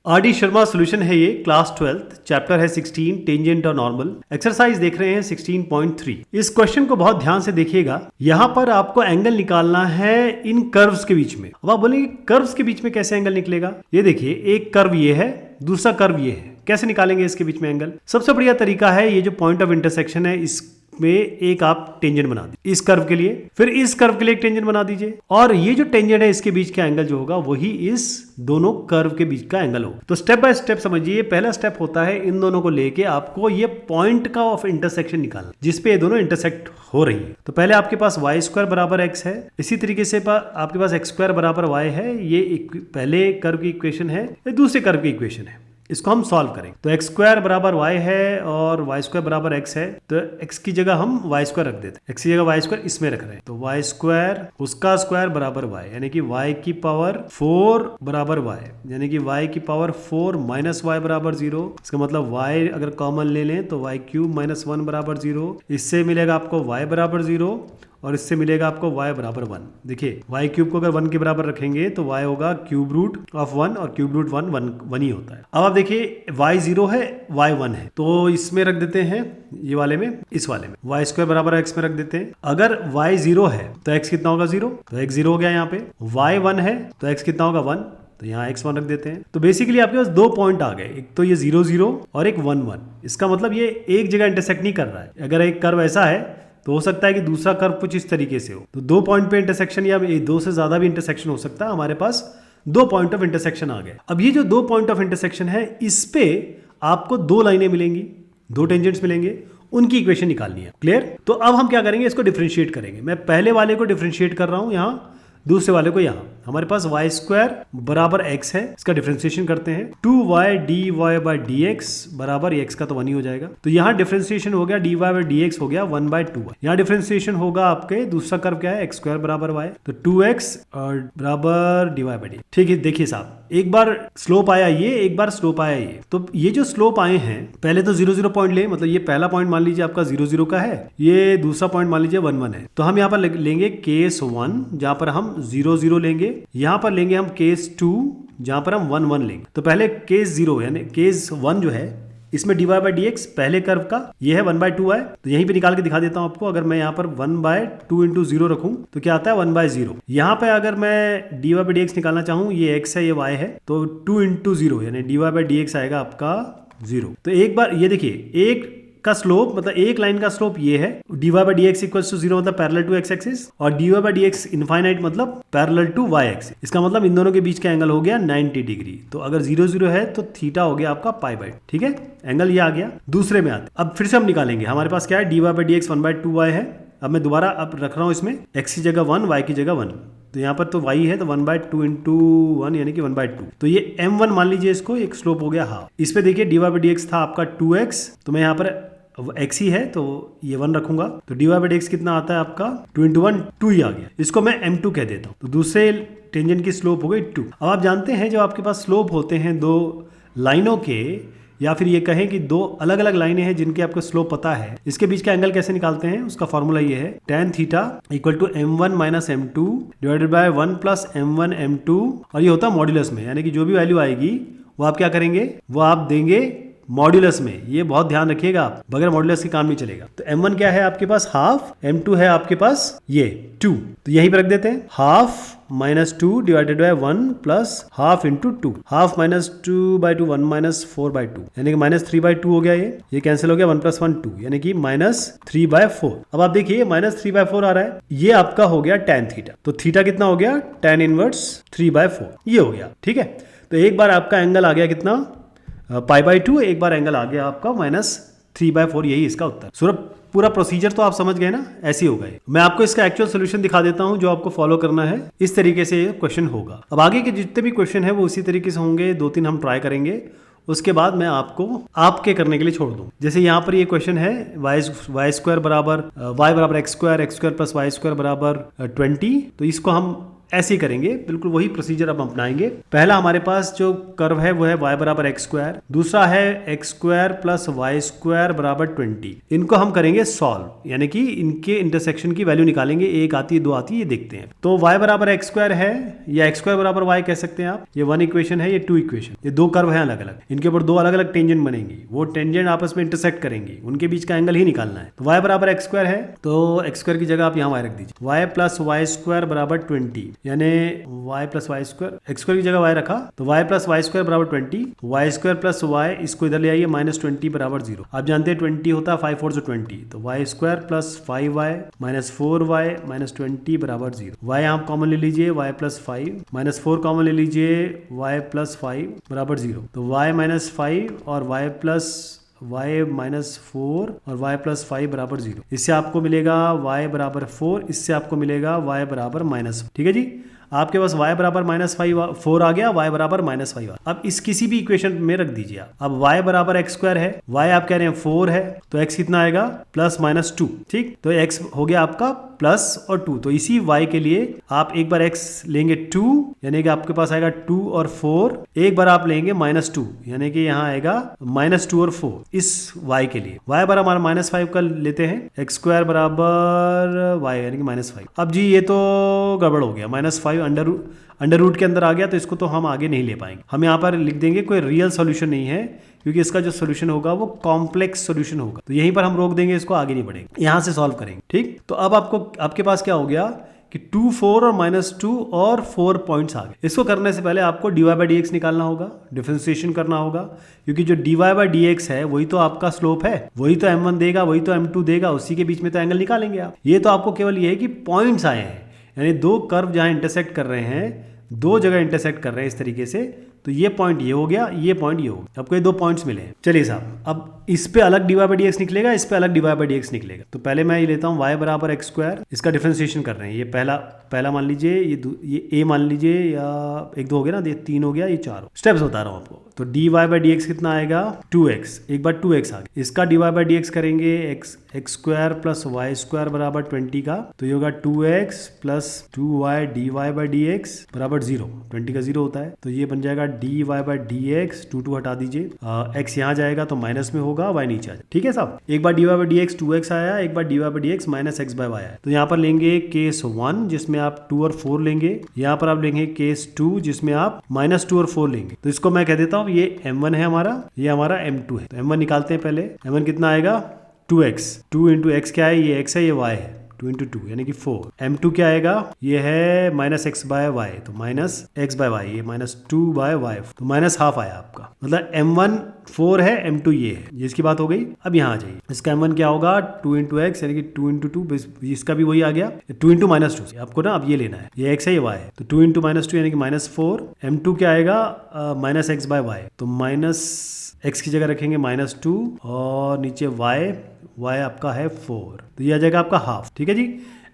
R D Sharma solution है ये, class 12th, chapter है 16, टेंजेंट और नॉर्मल। एक्सरसाइज देख रहे हैं 16.3। इस क्वेश्चन को बहुत ध्यान से देखिएगा। यहाँ पर आपको एंगल निकालना है इन कर्व्स के बीच में। अब आप बोलेंगे कर्व्स के बीच में कैसे एंगल निकलेगा? ये देखिए, एक कर्व ये है, दूसरा कर्व ये है, कैसे निकालेंगे इसके बीच में एंगल? सबसे बढ़िया तरीका है, ये जो पॉइंट ऑफ इंटरसेक्शन है इस में एक आप टेंजेंट बना दीजिए इस कर्व के लिए, फिर इस कर्व के लिए एक टेंजेंट बना दीजिए, और ये जो टेंजेंट है इसके बीच का एंगल जो होगा वही इस दोनों कर्व के बीच का एंगल होगा। तो स्टेप बाय स्टेप समझिए। पहला स्टेप होता है इन दोनों को लेके आपको ये पॉइंट का ऑफ इंटरसेक्शन निकालना जिसपे ये दोनों इंटरसेक्ट हो रही है। तो पहले आपके पास वाई स्क्वायर बराबर एक्स है, इसी तरीके से आपके पास एक्स स्क्वायर बराबर वाई है। ये पहले कर्व की इक्वेशन है, ये दूसरे कर्व की इक्वेशन है। इसको हम सॉल्व करेंगे। तो एक्स स्क्वायर बराबर वाई है और वाई स्क्वायर बराबर एक्स है, तो एक्स की जगह हम वाई स्क्वायर रख देते हैं, एक्स की जगह वाई स्क्वायर इसमें रख रहे हैं। तो वाई स्क्वायर उसका स्क्वायर बराबर वाई, यानी कि वाई की पावर 4 बराबर वाई, यानी कि वाई की पावर 4 माइनस वाई बराबर 0। इसका मतलब वाई अगर कॉमन ले लें तो वाई क्यूब माइनस 1 बराबर 0। इससे मिलेगा आपको वाई बराबर 0 और इससे मिलेगा आपको y बराबर 1। देखिए y क्यूब को अगर 1 के बराबर रखेंगे तो y होगा क्यूब रूट ऑफ 1, और क्यूब रूट 1 ही होता है। अब आप देखिए y 0 है, y 1 है, तो इसमें रख देते हैं, ये वाले में, इस वाले में y स्क्वायर बराबर x में रख देते हैं। अगर y 0 है तो x कितना होगा 0, तो x 0 हो गया यहाँ पे। y 1 है तो x कितना होगा 1, तो यहाँ x1 रख देते हैं। तो बेसिकली आपके पास दो पॉइंट आ गए, एक तो ये 0 0 और एक 1 1। इसका मतलब ये एक जगह इंटरसेक्ट नहीं कर रहा है। अगर एक कर्व ऐसा है तो हो सकता है कि दूसरा कर्व कुछ इस तरीके से हो। तो दो पॉइंट पे इंटरसेक्शन या दो से ज्यादा भी इंटरसेक्शन हो सकता है। हमारे पास दो पॉइंट ऑफ इंटरसेक्शन आ गए। अब ये जो दो पॉइंट ऑफ इंटरसेक्शन है इस पे आपको दो लाइनें मिलेंगी, दो टेंजेंट्स मिलेंगे, उनकी इक्वेशन निकालनी है। क्लियर? तो अब हम क्या करेंगे, इसको डिफरेंशिएट करेंगे। मैं पहले वाले को डिफरेंशिएट कर रहा हूं यहाँ, दूसरे वाले को यहाँ। हमारे पास वाई स्क्वायर बराबर एक्स है, इसका डिफरेंशिएशन करते हैं। 2y dy बाई dx बराबर x का तो 1 ही हो जाएगा। तो यहाँ डिफरेंशिएशन हो गया, dy बाई dx हो गया 1 बाई 2। यहाँ डिफरेंशिएशन होगा आपके, दूसरा कर्व क्या है, एक्स स्क्वायर बराबर y, तो 2x और बराबर dy बाई dx। ठीक है, देखिए साहब, एक बार स्लोप आया ये, एक बार स्लोप आया ये। तो ये जो स्लोप आए हैं, पहले तो 0 0 पॉइंट ले, मतलब ये पहला पॉइंट मान लीजिए आपका 0 0 का है, ये दूसरा पॉइंट मान लीजिए 1 1 है। तो हम यहाँ पर लेंगे केस 1 जहां पर हम 0 0 लेंगे, यहाँ पर लेंगे हम केस 2 जहां पर हम 1 1 लेंगे। तो पहले केस 0 यानी केस 1 जो है इसमें dy बाई dx पहले कर्व का ये है 1 बाई 2 है, तो यहीं पे निकाल के दिखा देता हूं आपको। अगर मैं यहाँ पर 1 बाई 2 इंटू 0 रखूं तो क्या आता है 1 बाई 0। यहाँ पे अगर मैं dy बाई dx निकालना चाहूं, ये x है ये y है, तो 2 इंटू 0 यानी dy बाई dx आएगा आपका 0। तो एक बार ये देखिए, एक का स्लोप मतलब एक लाइन का स्लोप ये है, dy by dx equals to 0 मतलब पैरेलल टू x एक्सिस, और dy बाई dx इनफाइनाइट मतलब पैरेलल टू y एक्सिस। इसका मतलब इन दोनों के बीच का एंगल हो गया 90 डिग्री। तो अगर 0 0 है तो थीटा हो गया आपका पाई बाई। ठीक है, एंगल ये आ गया। दूसरे में आते, अब फिर से हम निकालेंगे। हमारे पास क्या है, dy by dx 1 by 2y है। अब मैं दोबारा अब रख रहा हूँ इसमें x की जगह 1, y की जगह 1। तो यहाँ पर तो y है तो 1 बाई 2 इंटू 1 यानी कि 1 बाई 2। तो ये m1 मान लीजिए, इसको एक स्लोप हो गया हाफ। इस पे देखिए dy बाई dx था आपका 2x, तो मैं यहाँ पर x ही है तो ये 1 रखूंगा। तो dy बाई dx कितना आता है आपका 2 इंटू 1 2 ही आ गया। इसको मैं m2 कह देता हूँ। तो दूसरे टेंजेंट की स्लोप हो गई 2। अब आप जानते हैं जब आपके पास स्लोप होते हैं दो लाइनों के, या फिर ये कहें कि दो अलग अलग लाइनें हैं जिनके आपको स्लोप पता है, इसके बीच का एंगल कैसे निकालते हैं, उसका फॉर्मूला ये है, tan theta equal to m1 minus m2 divided by 1 plus m1 m2, और ये होता है मॉड्यूलस में, यानी कि जो भी वैल्यू आएगी वो आप क्या करेंगे, वो आप देंगे मॉड्यूलस में। ये बहुत ध्यान रखिएगा आप, बगैर मॉड्यूलस के काम नहीं चलेगा। तो m1 क्या है आपके पास हाफ, m2 है आपके पास ये 2, तो यहीं पे रख देते हैं। Half minus 2 divided by 1 plus half into 2, half minus 2 by 2 1 minus 4 by 2 यानी कि माइनस 3 बाई 2 हो गया। ये कैंसिल हो गया, 1 प्लस 1 2 यानी कि माइनस 3 बाय 4। अब आप देखिए माइनस 3 बाय 4 आ रहा है, ये आपका हो गया tan थीटा। तो थीटा कितना हो गया, tan इनवर्स 3 बाय 4 ये हो गया। ठीक है, तो एक बार आपका एंगल आ गया कितना, पाई बाई 2, एक बार एंगल आ गया आपका माइनस 3 बाई 4, यही इसका उत्तर। सूरज पूरा प्रोसीजर तो आप समझ गए ना, ऐसे ही होगा। मैं आपको इसका एक्चुअल सोल्यूशन दिखा देता हूं जो आपको फॉलो करना है। इस तरीके से ये क्वेश्चन होगा। अब आगे के जितने भी क्वेश्चन है वो उसी तरीके से होंगे, 2-3 हम ट्राई करेंगे, उसके बाद मैं आपको आपके करने के लिए छोड़ दूं। जैसे यहाँ पर ये क्वेश्चन है y स्क्वायर बराबर y बराबर x square plus Y square बराबर 20, तो इसको हम ऐसे ही करेंगे, बिल्कुल वही प्रोसीजर अब अपनाएंगे। पहला हमारे पास जो कर्व है वो है y बराबर एक्स स्क्वायर, दूसरा है x square plus Y square बराबर 20। इनको हम करेंगे सॉल्व, यानी कि इनके इंटरसेक्शन की वैल्यू निकालेंगे, एक आती है दो आती है, ये देखते हैं। तो y बराबर एक्स स्क्वायर है या एक्स स्क्वायर बराबर y कह सकते हैं आप, ये 1 इक्वेशन है, ये 2 इक्वेशन, ये दो कर्व है अलग अलग, इनके ऊपर दो अलग अलग टेंजेंट बनेंगी, वो टेंजेंट आपस में इंटरसेक्ट करेंगे, उनके बीच का एंगल ही निकालना है। तो y बराबर एक्स स्क्वायर है, तो एक्स स्क्वायर की जगह आप यहाँ y रख दीजिए, y प्लस वाई स्क्वायर बराबर 20, यानी y plus Y square, x square की जगह y रखा तो y प्लस वाई स्क्वायर बराबर 20, वाई स्क्वायर प्लस y, इसको इधर ले आइए, माइनस 20 बराबर 0। आप जानते हैं 20 होता है 5 4 से 20, तो Y square plus 5y minus 4y minus 20 बराबर 0। y आप कॉमन ले लीजिए, y प्लस 5 माइनस 4 कॉमन ले लीजिए, y प्लस 5 बराबर 0। तो y माइनस 5 और y प्लस y माइनस 4 और y प्लस 5 बराबर 0। इससे आपको मिलेगा y बराबर 4, इससे आपको मिलेगा y बराबर माइनस। ठीक है जी, आपके पास y बराबर माइनस 4 आ गया, y बराबर माइनस 5 अब इस किसी भी इक्वेशन में रख दीजिए आप। अब y बराबर एक्स स्क्वायर है, y आप कह रहे हैं 4 है, तो x कितना आएगा प्लस माइनस 2। ठीक, तो x हो गया आपका प्लस और 2, तो इसी y के लिए आप एक बार x लेंगे 2, यानी कि आपके पास आएगा 2 और 4, एक बार आप लेंगे माइनस 2, यानी कि यहाँ आएगा माइनस 2 और 4 इस y के लिए। y बराबर माइनस 5 का लेते हैं, एक्स स्क्वायर बराबर y यानी कि माइनस 5। अब जी ये तो गड़बड़ हो गया, माइनस 5 अंडर रूट के अंदर आ गया, तो इसको तो हम आगे नहीं ले पाएंगे। हम यहाँ पर लिख देंगे कोई रियल सॉल्यूशन नहीं है, क्योंकि इसका जो सॉल्यूशन होगा वो कॉम्प्लेक्स सॉल्यूशन होगा, तो यहीं पर हम रोक देंगे, इसको आगे नहीं बढ़ेंगे, यहाँ से सॉल्व करेंगे। ठीक, तो अब आपके पास क्या हो गया कि 2 4 और माइनस 2 और 4 पॉइंट्स आ गए। इसको करने से पहले आपको dy बाई डी एक्स निकालना होगा, डिफरेंशिएशन करना होगा, क्योंकि जो dy बाई डी एक्स है वही तो आपका स्लोप है, वही तो m1 देगा, वही तो m2 देगा, उसी के बीच में तो एंगल निकालेंगे आप। ये तो आपको केवल ये है कि पॉइंट्स आए हैं, यानी दो कर्व जहां इंटरसेक्ट कर रहे हैं, दो जगह इंटरसेक्ट कर रहे हैं इस तरीके से, तो ये पॉइंट ये हो गया, ये पॉइंट ये हो गया, आपको ये दो पॉइंट्स मिले हैं। चलिए साहब, अब इस पे अलग dy बाई डी एक्स निकलेगा, इस पे अलग dy बाई डी एक्स निकलेगा। तो पहले मैं ये लेता हूँ y बराबर एक्स स्क्वायर, इसका डिफरेंशिएशन कर रहे हैं, ये पहला मान लीजिए, ये a मान लीजिए, या 1 2 हो गया ना, ये 3 हो गया, ये 4 स्टेप्स बता रहा हूँ आपको। तो dy बाई डी एक्स कितना आएगा 2x, एक बार 2x आ गया, इसका dy बाई डी एक्स करेंगे x square plus Y square बराबर 20 का, तो ये होगा 2x plus 2y dy by D x बराबर 0, 20 का 0 होता है, तो ये बन जाएगा dy बाई डी एक्स, 2 2 हटा दीजिए, x यहाँ जाएगा तो माइनस में होगा, y नीचे आ जाए। ठीक है साहब, एक बार dy by D x 2x आया, एक बार dy by D x minus x by y आया, तो यहाँ पर लेंगे केस 1 जिसमें आप 2 और 4 लेंगे, यहाँ पर आप लेंगे केस 2 जिसमें आप माइनस 2 और 4 लेंगे। तो इसको मैं कह देता हूँ ये m1 है हमारा, ये हमारा m2 है। तो m1 निकालते हैं पहले, m1 कितना आएगा 2x, 2 इंटू एक्स क्या है, ये x है, ये y है, 2 इंटू 2 यानी कि 4। m2 क्या आएगा, ये है माइनस एक्स बाय वाई, तो माइनस एक्स बाय वाई, ये माइनस 2 बाय वाई, तो माइनस हाफ आया आपका, मतलब m1 4 है, m2 ये है, ये इसकी बात हो गई। अब यहाँ आ जाइए, इसका m1 क्या होगा 2 इंटू एक्स यानी कि 2 इंटू 2, इसका भी वही आ गया 2 इंटू माइनस 2, आपको ना अब ये लेना है, ये x है ये y है, तो 2 इंटू माइनस 2 यानी कि माइनस 4, m2 क्या आएगा माइनस एक्स बाय वाई, तो माइनस x की जगह रखेंगे माइनस 2 और नीचे y आपका है 4, तो ये आ जाएगा आपका हाफ। ठीक है जी,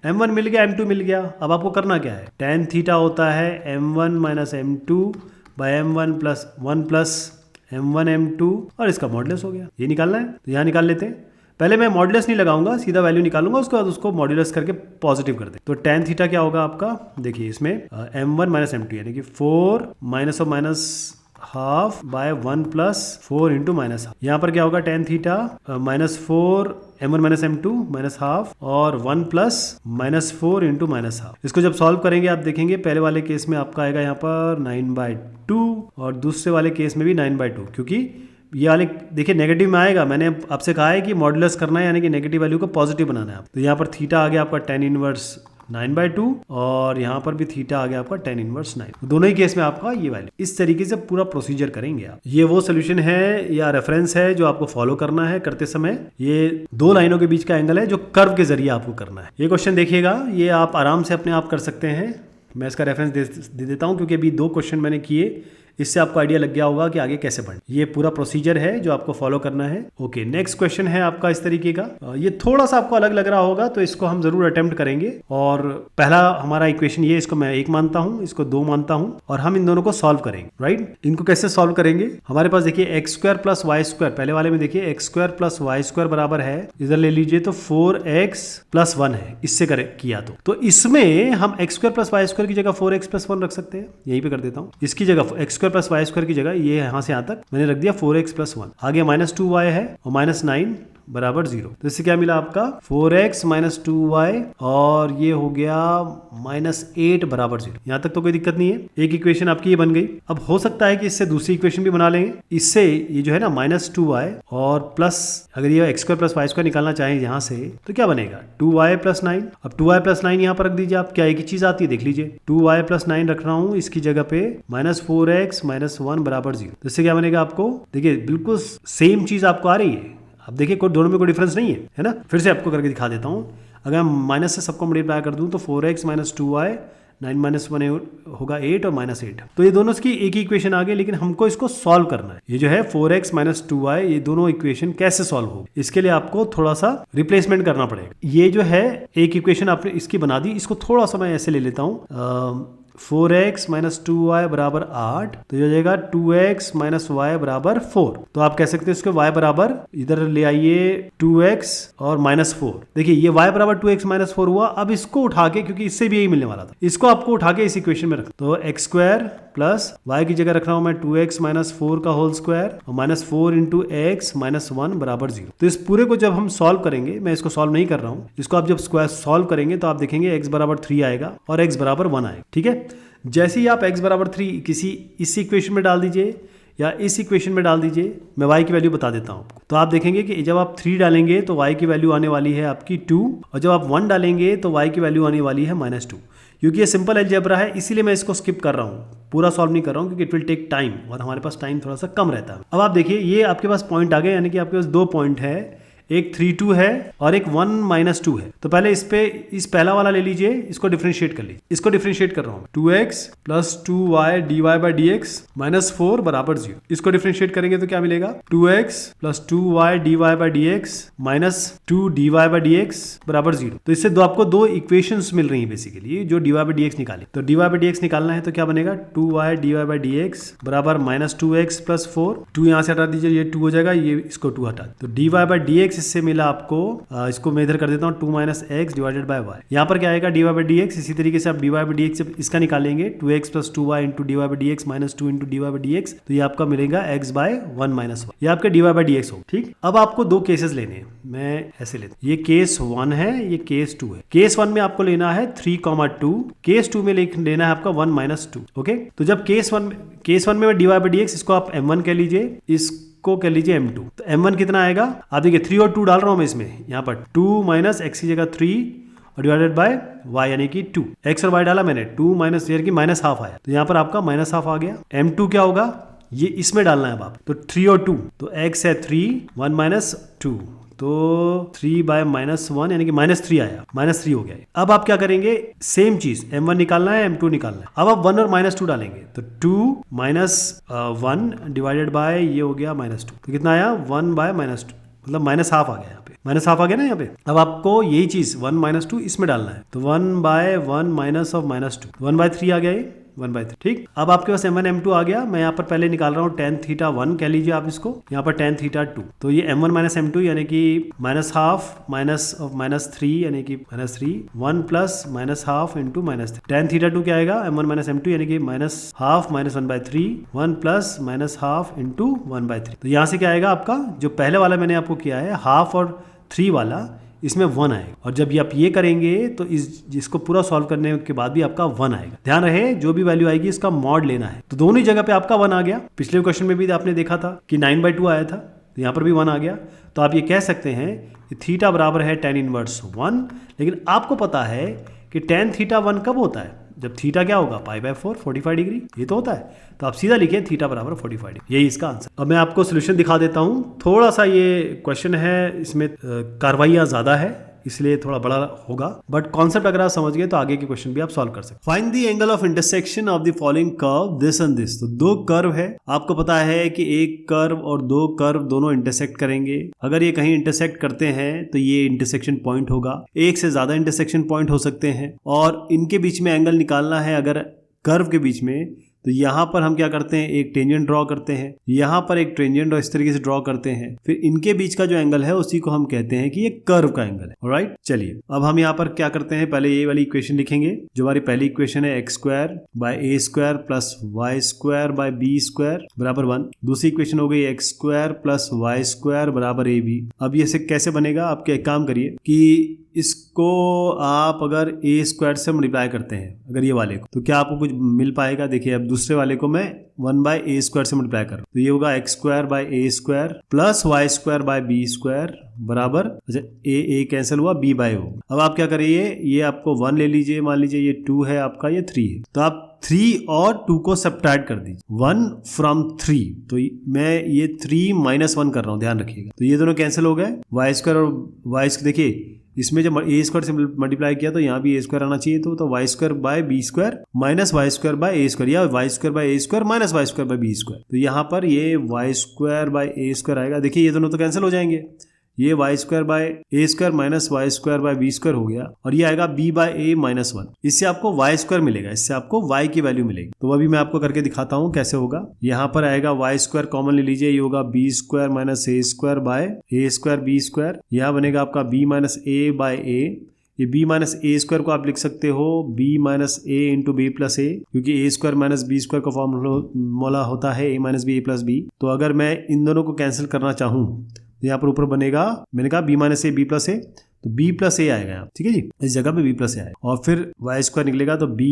m1 मिल गया, m2 मिल गया। अब आपको करना क्या है, tan थीटा होता है m1 minus m2 bye m1 plus 1 plus m1 m2 और इसका मॉडुलस हो गया, ये निकालना है, तो यहाँ निकाल लेते हैं। पहले मैं मॉडुलस नहीं लगाऊंगा, सीधा वैल्यू निकालूंगा, उसके बाद उसको मॉडुलस करके पॉजिटिव कर दे। तो tan थीटा क्या होगा आपका, देखिए इसमें m1 माइनस m2 यानी कि 4 माइनस और minus half by 1 plus 4 into minus half. यहाँ पर क्या होगा tan theta minus 4 m1 minus m2 minus half और 1 plus minus 4 into minus half. इसको जब सॉल्व करेंगे आप देखेंगे पहले वाले केस में आपका आएगा यहाँ पर 9/2 और दूसरे वाले केस में भी 9/2, क्योंकि ये वाले देखिए नेगेटिव में आएगा। मैंने आपसे कहा है कि मॉडुलस करना है, यानी कि नेगेटिव वैल्यू को पॉजिटिव बनाना है आप। तो यहाँ पर थीटा आ गया आपका tan इनवर्स 9/2 और यहाँ पर भी थीटा आ गया आपका tan इनवर्स 9। दोनों ही केस में आपका ये वैल्यू, इस तरीके से पूरा प्रोसीजर करेंगे आप। ये वो सोल्यूशन है या रेफरेंस है जो आपको फॉलो करना है करते समय। ये दो लाइनों के बीच का एंगल है जो कर्व के जरिए आपको करना है। ये क्वेश्चन देखिएगा, ये आप आराम से अपने आप कर सकते हैं। मैं इसका रेफरेंस दे देता हूँ क्योंकि अभी दो क्वेश्चन मैंने किए, इससे आपको आइडिया लग गया होगा कि आगे कैसे बढ़ना। ये पूरा प्रोसीजर है जो आपको फॉलो करना है। ओके, नेक्स्ट क्वेश्चन है आपका इस तरीके का। ये थोड़ा सा आपको अलग लग रहा होगा तो इसको हम जरूर अटेम्प्ट करेंगे। और पहला हमारा इक्वेशन ये, इसको मैं 1 मानता हूं, इसको 2 मानता हूं, और हम इन दोनों को सॉल्व करेंगे। राइट, इनको कैसे सॉल्व करेंगे? हमारे पास देखिए x square plus Y square, पहले वाले में देखिए x square plus Y square बराबर है, इधर ले लीजिए तो 4x प्लस 1 है, इससे किया तो इसमें हम x square plus Y square की जगह 4x प्लस 1 रख सकते हैं। यहीं पे कर देता हूं, इसकी जगह x square plus Y square की जगह ये यहां से यहां तक मैंने रख दिया 4x प्लस 1, आगे -2y है और -9 बराबर 0। तो इससे क्या मिला आपका 4x माइनस 2y, और ये हो गया -8 बराबर 0। यहां तक तो कोई दिक्कत नहीं है, एक इक्वेशन आपकी ये बन गई। अब हो सकता है कि इससे दूसरी इक्वेशन भी बना लेंगे। इससे ये जो है ना -2y और प्लस, अगर ये x square plus Y square निकालना चाहें यहां से तो क्या बनेगा 2y प्लस 9। अब 2y प्लस 9 यहां पर रख दीजिए आप, क्या एक ही चीज आती है देख लीजिए, 2y प्लस 9 रख रहा हूं, इसकी जगह पे -4x माइनस 1 बराबर 0। तो इससे क्या बनेगा आपको, देखिए बिल्कुल सेम चीज आपको आ रही है। अब देखिए कोई दोनों में कोई डिफरेंस नहीं है ना। फिर से आपको करके दिखा देता हूं, अगर माइनस से सबको मल्टीप्लाई कर दूं तो 4x माइनस 2y, 9 माइनस 1 होगा 8 और -8। तो ये दोनों की एक ही इक्वेशन आ गई, लेकिन हमको इसको सॉल्व करना है। ये जो है 4x माइनस 2y, ये दोनों इक्वेशन कैसे सॉल्व हो, इसके लिए आपको थोड़ा सा रिप्लेसमेंट करना पड़ेगा। ये जो है एक इक्वेशन आपने इसकी बना दी, इसको थोड़ा सा मैं ऐसे ले लेता हूँ, 4x माइनस 2y बराबर 8, तो ये हो जाएगा 2x माइनस y बराबर 4। तो आप कह सकते हैं इसको y बराबर, इधर ले आइए 2x और -4। देखिए ये y बराबर 2x माइनस 4 हुआ। अब इसको उठा के, क्योंकि इससे भी यही मिलने वाला था, इसको आपको उठा के इस इक्वेशन में रख, तो एक्स स्क्वायर प्लस y की जगह रख रहा हूं मैं 2x माइनस 4 का होल स्क्वायर और -4 इंटू एक्स माइनस 1 बराबर 0। तो इस पूरे को जब हम सॉल्व करेंगे, मैं इसको सॉल्व नहीं कर रहा हूं, इसको आप जब स्क्वायर सॉल्व करेंगे तो आप देखेंगे x बराबर 3 आएगा और x बराबर 1 आएगा। ठीक है, जैसे ही आप x बराबर 3 किसी इस इक्वेशन में डाल दीजिए या इस इक्वेशन में डाल दीजिए, मैं y की वैल्यू बता देता हूं आपको, तो आप देखेंगे कि जब आप 3 डालेंगे तो y की वैल्यू आने वाली है आपकी 2, और जब आप 1 डालेंगे तो y की वैल्यू आने वाली है -2। क्योंकि ये सिंपल अलजेब्रा है, इसीलिए मैं इसको स्किप कर रहा हूँ, पूरा सॉल्व नहीं कर रहा हूँ, क्योंकि इट विल टेक टाइम और हमारे पास टाइम थोड़ा सा कम रहता है। अब आप देखिए ये आपके पास पॉइंट आ गए, यानी कि आपके पास 2 पॉइंट है, एक 3 2 है और एक 1 -2 है। तो पहले इस पहला वाला ले लीजिए, इसको डिफरेंशिएट कर लीजिए। इसको डिफरेंशिएट कर रहा हूँ, 2x plus 2y dy by dx -4 बराबर 0। इसको डिफरेंशिएट करेंगे तो क्या मिलेगा, 2x plus 2y dy by dx -2 dy by dx बराबर 0। तो इससे आपको 2 इक्वेशंस मिल रही हैं बेसिकली, जो dy बाई dx निकाली। तो dy बाई dx निकालना है तो क्या बनेगा, 2y dy बाई dx बराबर -2x प्लस 4। 2 यहाँ से हटा दीजिए, ये 2 हो जाएगा, ये इसको 2 हटा, तो dy बाई dx इससे मिला आपको, इसको मैं इधर कर देता हूँ 2 minus x divided by y. यहाँ पर क्या आएगा dy बाई dx। इसी तरीके से आप dy बाई dx से इसका निकालेंगे, 2x plus 2y into dy by dx minus 2 into dy by dx, तो ये आपका मिलेगा x बाय 1 माइनस 1। ये आपका dy बाई dx हो। ठीक, अब आपको 2 केसेस लेने हैं, मैं ऐसे लेता हूँ, ये केस 1 है, ये केस 2 है। केस 1 में आपको लेना है 3,2, केस 2 में लेना है आपका 1 माइनस 2। ओके, तो जब केस 1 में dy बाई dx, इसको आप m1 कह लीजिए, इसको कह लीजिए m2। तो m1 कितना आएगा, आप देखिए 3 और 2 डाल रहा हूं मैं इसमें, यहाँ पर 2 माइनस एक्स की जगह 3 और डिवाइडेड बाय y यानी कि 2। एक्स और y डाला मैंने, 2 माइनस की माइनस हाफ आया, तो यहाँ पर आपका माइनस हाफ आ गया। m2 क्या होगा, ये इसमें डालना है अब आप, तो 3 और 2, तो x है 3, 1 माइनस 2, तो 3 बाय -1 यानी कि -3 आया, -3 हो गया। अब आप क्या करेंगे, सेम चीज m1 निकालना है, m2 निकालना है। अब आप 1 और -2 डालेंगे, तो 2 माइनस 1 डिवाइडेड बाय ये हो गया -2, तो कितना आया 1 बाय -2, मतलब माइनस हाफ आ गया, यहाँ पे माइनस हाफ आ गया ना यहाँ पे। अब आपको यही चीज 1 -2 इसमें डालना है, तो 1 बाय 1 माइनस ऑफ -2, 1/3 आ गया ये, 1/3। ठीक, अब आपके पास m1 m2 आ गया। मैं यहाँ पर पहले निकाल रहा हूँ tan थीटा 1 कह लीजिए आप इसको, यहाँ पर tan थीटा 2, तो ये m1 माइनस m2 यानी कि माइनस हाफ माइनस ऑफ -3 यानी कि -3, 1 plus minus half into -3। tan theta 2 क्या आएगा, m1 माइनस m2 यानी कि minus half minus 1/3, 1 plus minus half into 1/3। तो यहाँ से क्या आएगा आपका, जो पहले वाला मैंने आपको किया है हाफ और 3 वाला, इसमें 1 आएगा। और जब आप ये करेंगे तो जिसको पूरा सॉल्व करने के बाद भी आपका 1 आएगा। ध्यान रहे जो भी वैल्यू आएगी इसका मॉड लेना है। तो दोनों ही जगह पे आपका 1 आ गया। पिछले क्वेश्चन में भी आपने देखा था कि 9/2 आया था, तो यहाँ पर भी 1 आ गया। तो आप ये कह सकते हैं कि थीटा बराबर है tan इनवर्स 1, लेकिन आपको पता है कि tan थीटा 1 कब होता है, जब थीटा क्या होगा, π/4 45 डिग्री, ये तो होता है। तो आप सीधा लिखिए थीटा बराबर 45 डिग्री, यही इसका आंसर। अब मैं आपको सोल्यूशन दिखा देता हूँ। थोड़ा सा ये क्वेश्चन है, इसमें कार्रवाइयाँ ज़्यादा है, इसलिए थोड़ा बड़ा होगा, बट कॉन्सेप्ट अगर आप समझ गए तो आगे के क्वेश्चन भी आप सॉल्व कर सकते। Find the angle of intersection of the following curve this and this. तो दो कर्व है, आपको पता है कि एक कर्व और दो कर्व दोनों इंटरसेक्ट करेंगे। अगर ये कहीं इंटरसेक्ट करते हैं तो ये इंटरसेक्शन पॉइंट होगा। एक से ज्यादा इंटरसेक्शन पॉइंट हो सकते हैं और इनके बीच में एंगल निकालना है। अगर कर्व के बीच में, तो यहां पर हम क्या करते हैं, एक टेंजेंट ड्रॉ करते हैं, यहां पर एक टेंजेंट इस तरीके से ड्रॉ करते हैं, फिर इनके बीच का जो एंगल है उसी को हम कहते हैं कि ये कर्व का एंगल है। ऑलराइट, चलिए अब हम यहां पर क्या करते हैं, पहले ये वाली इक्वेशन लिखेंगे जो हमारी पहली इक्वेशन है, x square by A square plus Y square by B square बराबर 1। दूसरी इक्वेशन हो गई x square plus Y square बराबर ए बी। अब ये कैसे बनेगा, आप एक काम करिए कि इसको आप अगर ए स्क्वायर से मल्टीप्लाई करते हैं अगर ये वाले को, तो क्या आपको कुछ मिल पाएगा। देखिए अब दूसरे वाले को मैं 1 बाय ए स्क्वायर से मल्टीप्लाई कर रहा हूं, तो ये होगा x square by A square plus Y square by B square बराबर, अच्छा ए कैंसिल हुआ, बी बाय ओ। अब आप क्या करिए, ये आपको 1 ले लीजिए, मान लीजिए ये 2 है आपका, ये 3 है, तो आप 3 और 2 को सब्ट्रैक्ट कर दीजिए, 1 फ्रॉम 3। तो मैं ये 3 माइनस 1 कर रहा हूं, ध्यान रखिएगा। तो ये दोनों कैंसिल हो गए, वाई स्क्वायर और वाई स्क्वायर, देखिए इसमें जब ए स्क्वायर से मल्टीप्लाई किया तो यहाँ भी ए स्क्वायर आना चाहिए, तो Y square by B square minus Y square by A square, या Y square by A square minus Y square by B square. तो यहाँ पर ये Y square by A square आएगा। देखिए ये दोनों तो कैंसिल हो जाएंगे, ये Y square by A square minus Y square by B square हो गया, और ये आएगा बी बाय ए माइनस 1। इससे आपको वाई स्क्वायर मिलेगा, इससे आपको वाई की वैल्यू मिलेगी। तो अभी मैं आपको करके दिखाता हूं कैसे होगा। यहाँ पर आएगा वाई स्क्वायर कॉमन ले लीजिए, ये होगा b square minus A square by A square B square. यहाँ बनेगा आपका b minus a by a, ये b माइनस ए स्क्वायर को आप लिख सकते हो b minus a into b plus a, क्योंकि a square minus B square का फॉर्मूला होता है a minus b a plus b. तो अगर मैं इन दोनों को कैंसिल करना चाहूँ तो यहाँ पर ऊपर बनेगा, मैंने कहा b minus A B plus A, तो b प्लस ए आएगा यहाँ, ठीक है जी, इस जगह पे b प्लस ए आएगा, और फिर वाई स्क्वायर निकलेगा तो b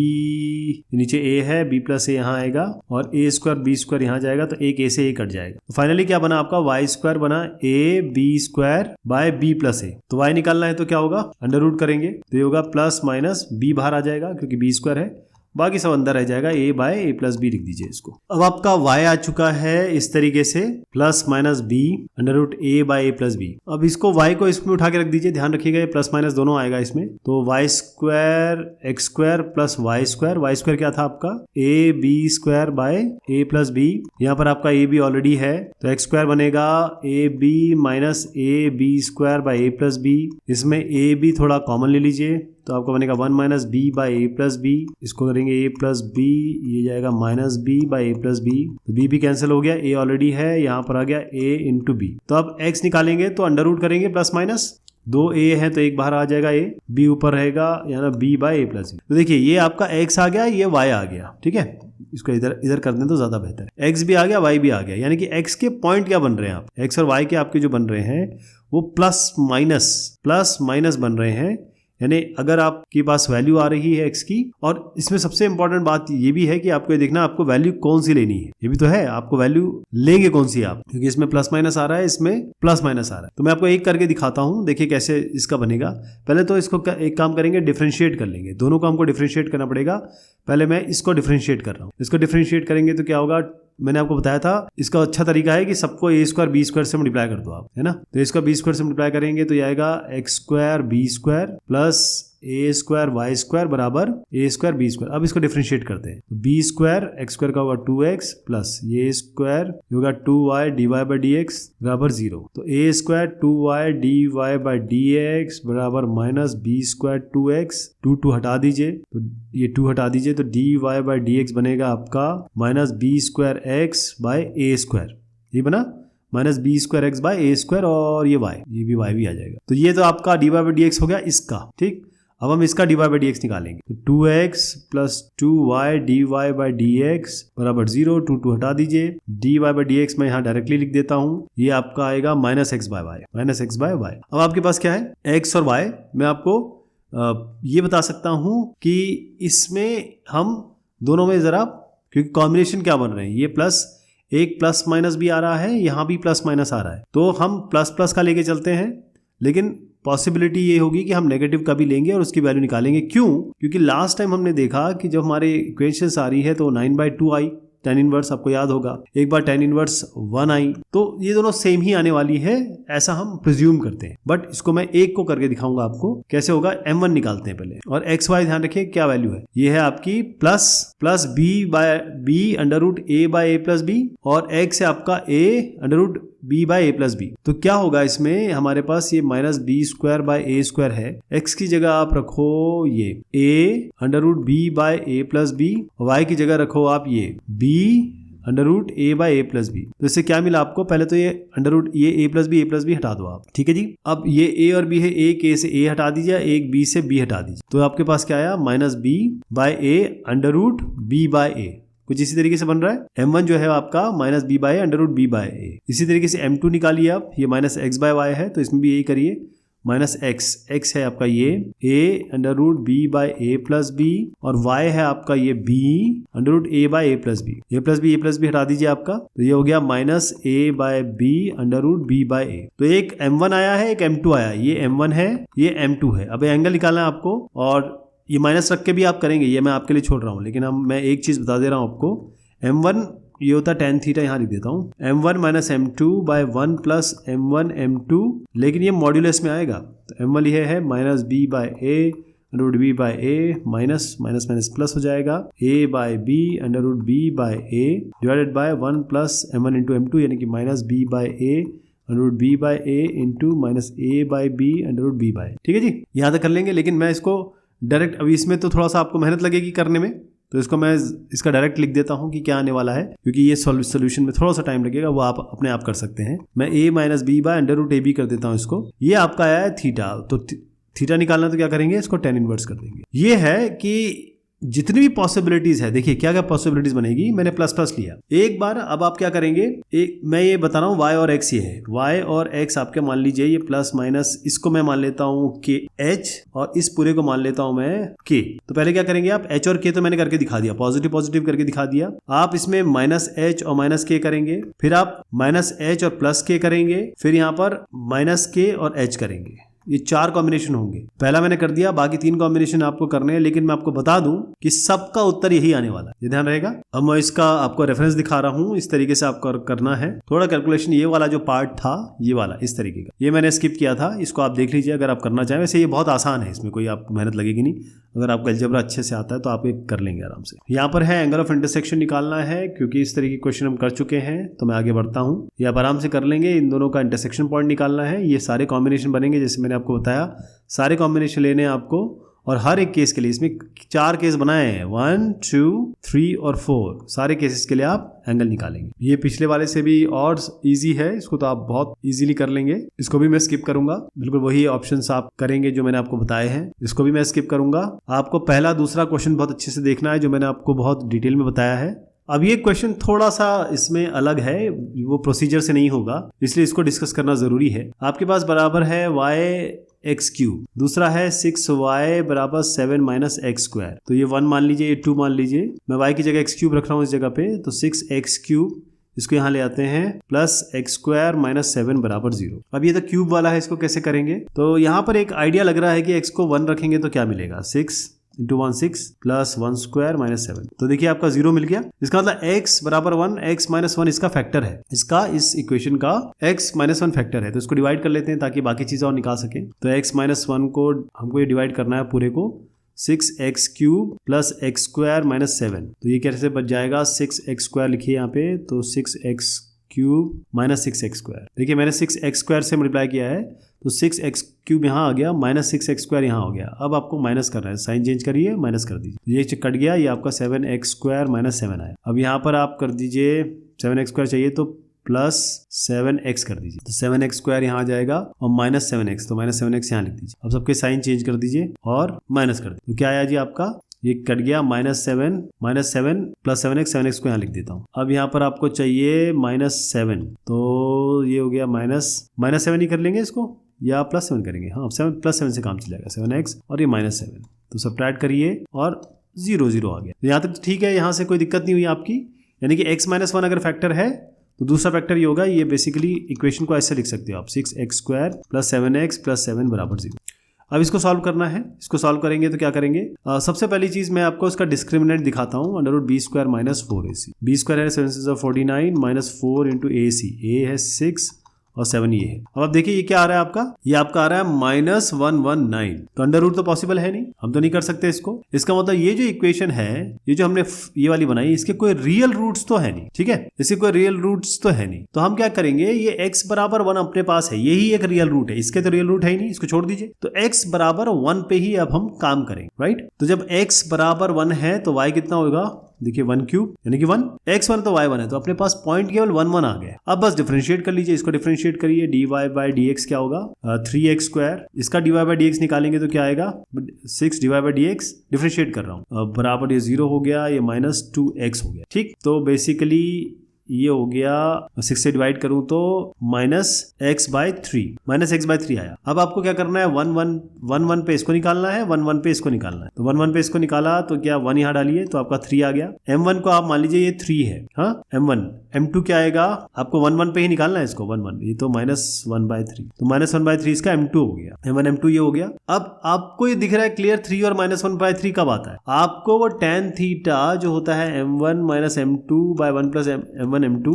नीचे a है, b प्लस ए यहाँ आएगा, और a स्क्वायर b स्क्वायर यहाँ जाएगा, तो एक a से a कट जाएगा। तो फाइनली क्या बना आपका, वाई स्क्वायर बना a b square by b plus A. तो y निकालना है तो क्या होगा, अंडर रूट करेंगे, तो ये होगा प्लस माइनस b बाहर आ जाएगा क्योंकि b स्क्वायर है, बाकी सब अंदर रह जाएगा, a by A plus b लिख दीजिए इसको। अब आपका y आ चुका है इस तरीके से, plus minus b under root A by A plus b. अब इसको y को इसमें उठा के रख दीजिए, ध्यान रखिएगा ये प्लस माइनस दोनों आएगा इसमें, तो Y square x square plus Y square क्या था आपका, a b square by A plus b. यहाँ पर आपका ए बी ऑलरेडी है, तो एक्स स्क्वायर बनेगा a b minus A b square by A plus b. इसमें ए बी थोड़ा कॉमन ले लीजिए, तो आपको बनेगा 1 minus b by a plus b, इसको करेंगे ए प्लस बी, ये जाएगा minus b by a plus b, तो बी भी कैंसिल हो गया, ए ऑलरेडी है, यहाँ पर आ गया ए इंटू बी। तो अब एक्स निकालेंगे तो अंडर रूट करेंगे, प्लस माइनस 2 ए है तो एक बाहर आ जाएगा, ए बी ऊपर रहेगा, यानी b by a plus b. तो देखिए ये आपका एक्स आ गया, ये वाई आ गया, ठीक है, इसको इधर कर दें तो ज्यादा बेहतर है। एक्स भी आ गया, वाई भी आ गया, यानी कि एक्स के पॉइंट क्या बन रहे हैं, आप एक्स और वाई के आपके जो बन रहे हैं वो प्लस माइनस बन रहे हैं, यानी अगर आपके पास वैल्यू आ रही है एक्स की, और इसमें सबसे इंपॉर्टेंट बात ये भी है कि आपको ये देखना आपको वैल्यू कौन सी लेनी है, ये भी तो है, आपको वैल्यू लेंगे कौन सी आप, क्योंकि इसमें प्लस माइनस आ रहा है, इसमें प्लस माइनस आ रहा है। तो मैं आपको एक करके दिखाता हूं, देखिए कैसे इसका बनेगा। पहले तो इसको एक काम करेंगे, डिफरेंशिएट कर लेंगे, दोनों को हमको डिफरेंशिएट करना पड़ेगा। पहले मैं इसको डिफरेंशिएट कर रहा हूँ, इसको डिफरेंशिएट करेंगे तो क्या होगा, मैंने आपको बताया था इसका अच्छा तरीका है कि सबको ए स्क्वायर बी स्क्वायर से मल्टीप्लाई कर दो आप, है ना। तो इसका बी स्क्वायर से मल्टीप्लाई करेंगे तो ये आएगा x square B square plus ए स्क्वायर वाई स्क्वायर बराबर ए स्क्वायर बी स्क्वायर। अब इसको डिफरेंशिएट करते हैं, बी स्क्वायर एक्स स्क्वायर का होगा 2x प्लस ये स्क्वायर होगा 2y dy by D x बराबर 0। तो ए square 2y dy by D x बराबर माइनस बी स्क्वायर 2x, 2 हटा दीजिए, तो ये 2 हटा दीजिए, तो dy बाई डी एक्स बनेगा आपका minus B square x by A square, ये बना minus B square x by A square, और ये y भी आ जाएगा। तो ये तो आपका dy बाई डी एक्स हो गया इसका, ठीक। अब हम इसका dy बाई डी एक्स निकालेंगे, तो 2x plus 2y dy by D x बराबर 0, 2 हटा दीजिए, dy बाई डी एक्स मैं यहाँ डायरेक्टली लिख देता हूँ, ये आपका आएगा माइनस एक्स बाय वाई। अब आपके पास क्या है, x और y। मैं आपको ये बता सकता हूँ कि इसमें हम दोनों में जरा, क्योंकि कॉम्बिनेशन क्या बन रहे हैं, ये प्लस एक प्लस माइनस भी आ रहा है, यहाँ भी प्लस माइनस आ रहा है, तो हम प्लस प्लस का लेके चलते हैं, लेकिन पॉसिबिलिटी ये होगी कि हम नेगेटिव का भी लेंगे और उसकी वैल्यू निकालेंगे। क्यों? क्योंकि लास्ट टाइम हमने देखा कि जब हमारे इक्वेशंस आ रही है तो 9/2 आई, tan इनवर्स आपको याद होगा, एक बार tan इनवर्स 1 आई, तो ये दोनों सेम ही आने वाली है, ऐसा हम प्रिज्यूम करते हैं। बट इसको मैं एक को करके दिखाऊंगा आपको कैसे होगा। m1 निकालते हैं पहले, और xy ध्यान रखिए क्या वैल्यू है, ये है आपकी plus b under root a by a plus B, और x है आपका a under root b by A plus b. तो क्या होगा इसमें हमारे पास ये minus B square by A square है, x की जगह आप रखो ये a under root b by A plus b, y की जगह रखो आप ये b under root A by A plus b. तो इससे क्या मिला आपको, पहले तो ये अंडर रूट ये ए प्लस बी हटा दो आप, ठीक है जी। अब ये a और b है, एक a से a हटा दीजिए, एक b से b हटा दीजिए, तो आपके पास क्या आया minus b by A under root b by ए। कुछ इसी तरीके से बन रहा है। m1 जो है आपका minus B by under root B by A. इसी तरीके से m2 निकालिए आप, ये माइनस एक्स बाय वाई है तो इसमें भी यही करिए, माइनस एक्स है आपका ये a under root B by A plus B, और y है आपका ये b under root A by A plus B हटा दीजिए आपका, तो ये हो गया minus a by B under root B by A. तो एक m1 आया है, एक m2 आया है, ये m1 है, ये m2 है। अब एंगल निकालना है आपको, और ये माइनस रख के भी आप करेंगे, ये मैं आपके लिए छोड़ रहा हूँ, लेकिन मैं एक चीज बता दे रहा हूँ आपको। m1 ये होता है tan थीटा, यहाँ लिख देता हूँ, m1 minus m2 bye 1 plus m1 m2, लेकिन ये मॉड्यूलस में आएगा, तो m1 ये है minus b by a under root b by a, minus minus minus plus हो जाएगा a by b under root b by a divided by 1 plus m1 into m2, यानी कि minus b by a under root b by a into minus a by b under root b by. ठीक है जी, यहाँ तक कर लेंगे। लेकिन मैं इसको डायरेक्ट, अभी इसमें तो थोड़ा सा आपको मेहनत लगेगी करने में, तो इसको मैं इसका डायरेक्ट लिख देता हूँ कि क्या आने वाला है, क्योंकि ये सोल्यूशन में थोड़ा सा टाइम लगेगा, वो आप अपने आप कर सकते हैं। मैं a minus B by under root a b कर देता हूँ इसको। ये आपका आया है थीटा, तो थीटा निकालना तो क्या करेंगे, इसको tan इनवर्स कर देंगे। ये है कि जितनी भी पॉसिबिलिटीज है, देखिए क्या क्या पॉसिबिलिटीज बनेगी। मैंने प्लस प्लस लिया एक बार, अब आप क्या करेंगे, मैं ये बता रहा हूँ y और x ये है, y और x आपके मान लीजिए ये प्लस माइनस, इसको मैं मान लेता हूँ k h, और इस पूरे को मान लेता हूँ मैं k। तो पहले क्या करेंगे आप, h और k तो मैंने करके दिखा दिया, पॉजिटिव पॉजिटिव करके दिखा दिया। आप इसमें माइनस h और माइनस k करेंगे, फिर आप माइनस h और प्लस k करेंगे, फिर यहाँ पर माइनस k और h करेंगे। ये 4 कॉम्बिनेशन होंगे। पहला मैंने कर दिया, बाकी 3 कॉम्बिनेशन आपको करने हैं, लेकिन मैं आपको बता दूं कि सबका उत्तर यही आने वाला है, ये ध्यान रहेगा। अब मैं इसका आपको रेफरेंस दिखा रहा हूं, इस तरीके से आपको करना है। थोड़ा कैलकुलेशन ये वाला जो पार्ट था, ये वाला इस तरीके का, ये मैंने स्किप किया था, इसको आप देख लीजिए अगर आप करना चाहें। वैसे ये बहुत आसान है, इसमें कोई आपको मेहनत लगेगी नहीं। अगर आपको अलजेब्रा अच्छे से आता है तो आप ये कर लेंगे आराम से। यहाँ पर है एंगल ऑफ इंटरसेक्शन निकालना है, क्योंकि इस तरीके के क्वेश्चन हम कर चुके हैं, तो मैं आगे बढ़ता हूँ। ये आप आराम से कर लेंगे। इन दोनों का इंटरसेक्शन पॉइंट निकालना है। ये सारे कॉम्बिनेशन बनेंगे, जैसे मैंने आपको बताया, सारे कॉम्बिनेशन लेने हैं आपको, और हर एक केस के लिए, इसमें 4 केस बनाए हैं, 1 2 3 और 4, सारे केसेस के लिए आप एंगल निकालेंगे। ये पिछले वाले से भी और इजी है, इसको तो आप बहुत इजीली कर लेंगे। इसको भी मैं स्किप करूंगा, बिल्कुल वही ऑप्शंस आप करेंगे जो मैंने आपको बताए हैं, इसको भी मैं स्किप करूंगा। आपको पहला दूसरा क्वेश्चन बहुत अच्छे से देखना है, जो मैंने आपको बहुत डिटेल में बताया है। अब ये क्वेश्चन थोड़ा सा इसमें अलग है, वो प्रोसीजर से नहीं होगा, इसलिए इसको डिस्कस करना जरूरी है। आपके पास बराबर है y एक्स क्यूब, दूसरा है 6y बराबर 7 माइनस एक्स स्क्वायर। तो ये 1 मान लीजिए, ये 2 मान लीजिए, मैं y की जगह एक्स क्यूब रख रहा हूँ इस जगह पे, तो 6x क्यूब, इसको यहाँ ले आते हैं, प्लस एक्स स्क्वायर माइनस 7 बराबर 0। अब ये तो क्यूब वाला है, इसको कैसे करेंगे, तो यहाँ पर एक आइडिया लग रहा है कि x को 1 रखेंगे तो क्या मिलेगा, 6 इंटू 1 6 प्लस 1 स्क्वायर माइनस 7। तो देखिए आपका 0 मिल गया। इसका मतलब x बराबर 1, x माइनस 1 इसका फैक्टर है, इसका इस इक्वेशन का x माइनस 1 फैक्टर है। तो इसको डिवाइड कर लेते हैं ताकि बाकी चीजें और निकाल सकें। तो x माइनस 1 को हमको ये डिवाइड करना है पूरे को, 6x cube plus x square minus 7। तो ये कैसे बच जाएगा, 6x स्क्वायर लिखिए यहाँ पे, तो 6x cube minus 6x square. देखिए मैंने 6x स्क्वायर से मल्टीप्लाई किया है, तो 6x क्यूब यहाँ आ गया, माइनस 6x स्क्वायर यहाँ हो गया। अब आपको माइनस करना है, साइन चेंज करिए, माइनस कर दीजिए, ये कट गया, ये आपका 7x स्क्वायर माइनस 7 आया। अब यहाँ पर आप कर दीजिए, 7x स्क्वायर चाहिए तो प्लस 7x कर दीजिए, तो 7x स्क्वायर यहाँ आ जाएगा, और माइनस 7x, तो माइनस 7x यहाँ लिख दीजिए। अब सबके साइन चेंज कर दीजिए और माइनस कर दीजिए, तो क्या आया जी आपका, ये कट गया, माइनस 7 प्लस 7x को यहाँ लिख देता हूँ। अब यहाँ पर आपको चाहिए -7, तो ये हो गया माइनस 7 ही कर लेंगे इसको, या प्लस 7 करेंगे, हाँ 7 प्लस 7 से काम चल जाएगा, 7x और ये -7, तो सब्ट्रैक्ट करिए और 0 0 आ गया। तो यहाँ तक तो ठीक है, यहाँ से कोई दिक्कत नहीं हुई आपकी, यानी कि x माइनस 1 अगर फैक्टर है तो दूसरा फैक्टर ये होगा। ये बेसिकली इक्वेशन को ऐसे लिख सकते हो आप, 6x square plus 7x plus 7 बराबर 0। अब इसको सॉल्व करना है। इसको सॉल्व करेंगे तो क्या करेंगे, सबसे पहली चीज मैं आपको इसका डिस्क्रिमिनेंट दिखाता हूँ। Under root b square minus 4ac, b square है 7 6 49 माइनस 4 इंटू ac, a है 6 और 7 ये है। अब आप देखिए ये क्या आ रहा है आपका, ये आपका आ रहा है -119। तो अंडर रूट तो पॉसिबल है नहीं, हम तो नहीं कर सकते इसको। इसका मतलब ये जो इक्वेशन है, ये जो हमने ये वाली बनाई, इसके कोई रियल रूट्स तो है नहीं, ठीक है, इसके कोई रियल रूट्स तो है नहीं। तो हम क्या करेंगे, ये x बराबर 1 अपने पास है, यही एक रियल रूट है, इसके तो रियल रूट है ही नहीं, इसको छोड़ दीजिए। तो x बराबर 1 पे ही अब हम काम करेंगे, राइट। तो जब x बराबर 1 है तो y कितना होगा, देखिए 1 क्यूब यानी कि 1, x1 तो y1 है, तो अपने पास पॉइंट केवल 1 1 आ गया। अब बस डिफरेंशिएट कर लीजिए, इसको डिफरेंशिएट करिए, dy बाई dx क्या होगा 3x स्क्वायर, इसका dy बाई dx निकालेंगे तो क्या आएगा 6 dy बाई dx, डिफरेंशिएट कर रहा हूँ, बराबर ये 0 हो गया, ये -2x हो गया, ठीक। तो बेसिकली ये हो गया 6 से डिवाइड करूं तो -x/3 आया। अब आपको क्या करना है, 1 1 पे इसको निकालना है, 1 1 पे इसको निकालना है। तो 1 1 पे इसको निकाला तो क्या 1 यहाँ डालिए तो आपका 3 आ गया। m1 को आप मान लीजिए ये 3 है, हाँ m1, m2 क्या आएगा, आपको 1 1 पे ही निकालना है इसको, 1 1, ये तो -1/3, तो -1/3 इसका m2 हो गया, m1 m2 ये हो गया। अब आपको ये दिख रहा है क्लियर 3 और -1/3 कब आता है, आपको वो tan थीटा जो होता है m1 m2 bye 1 plus m1 m2,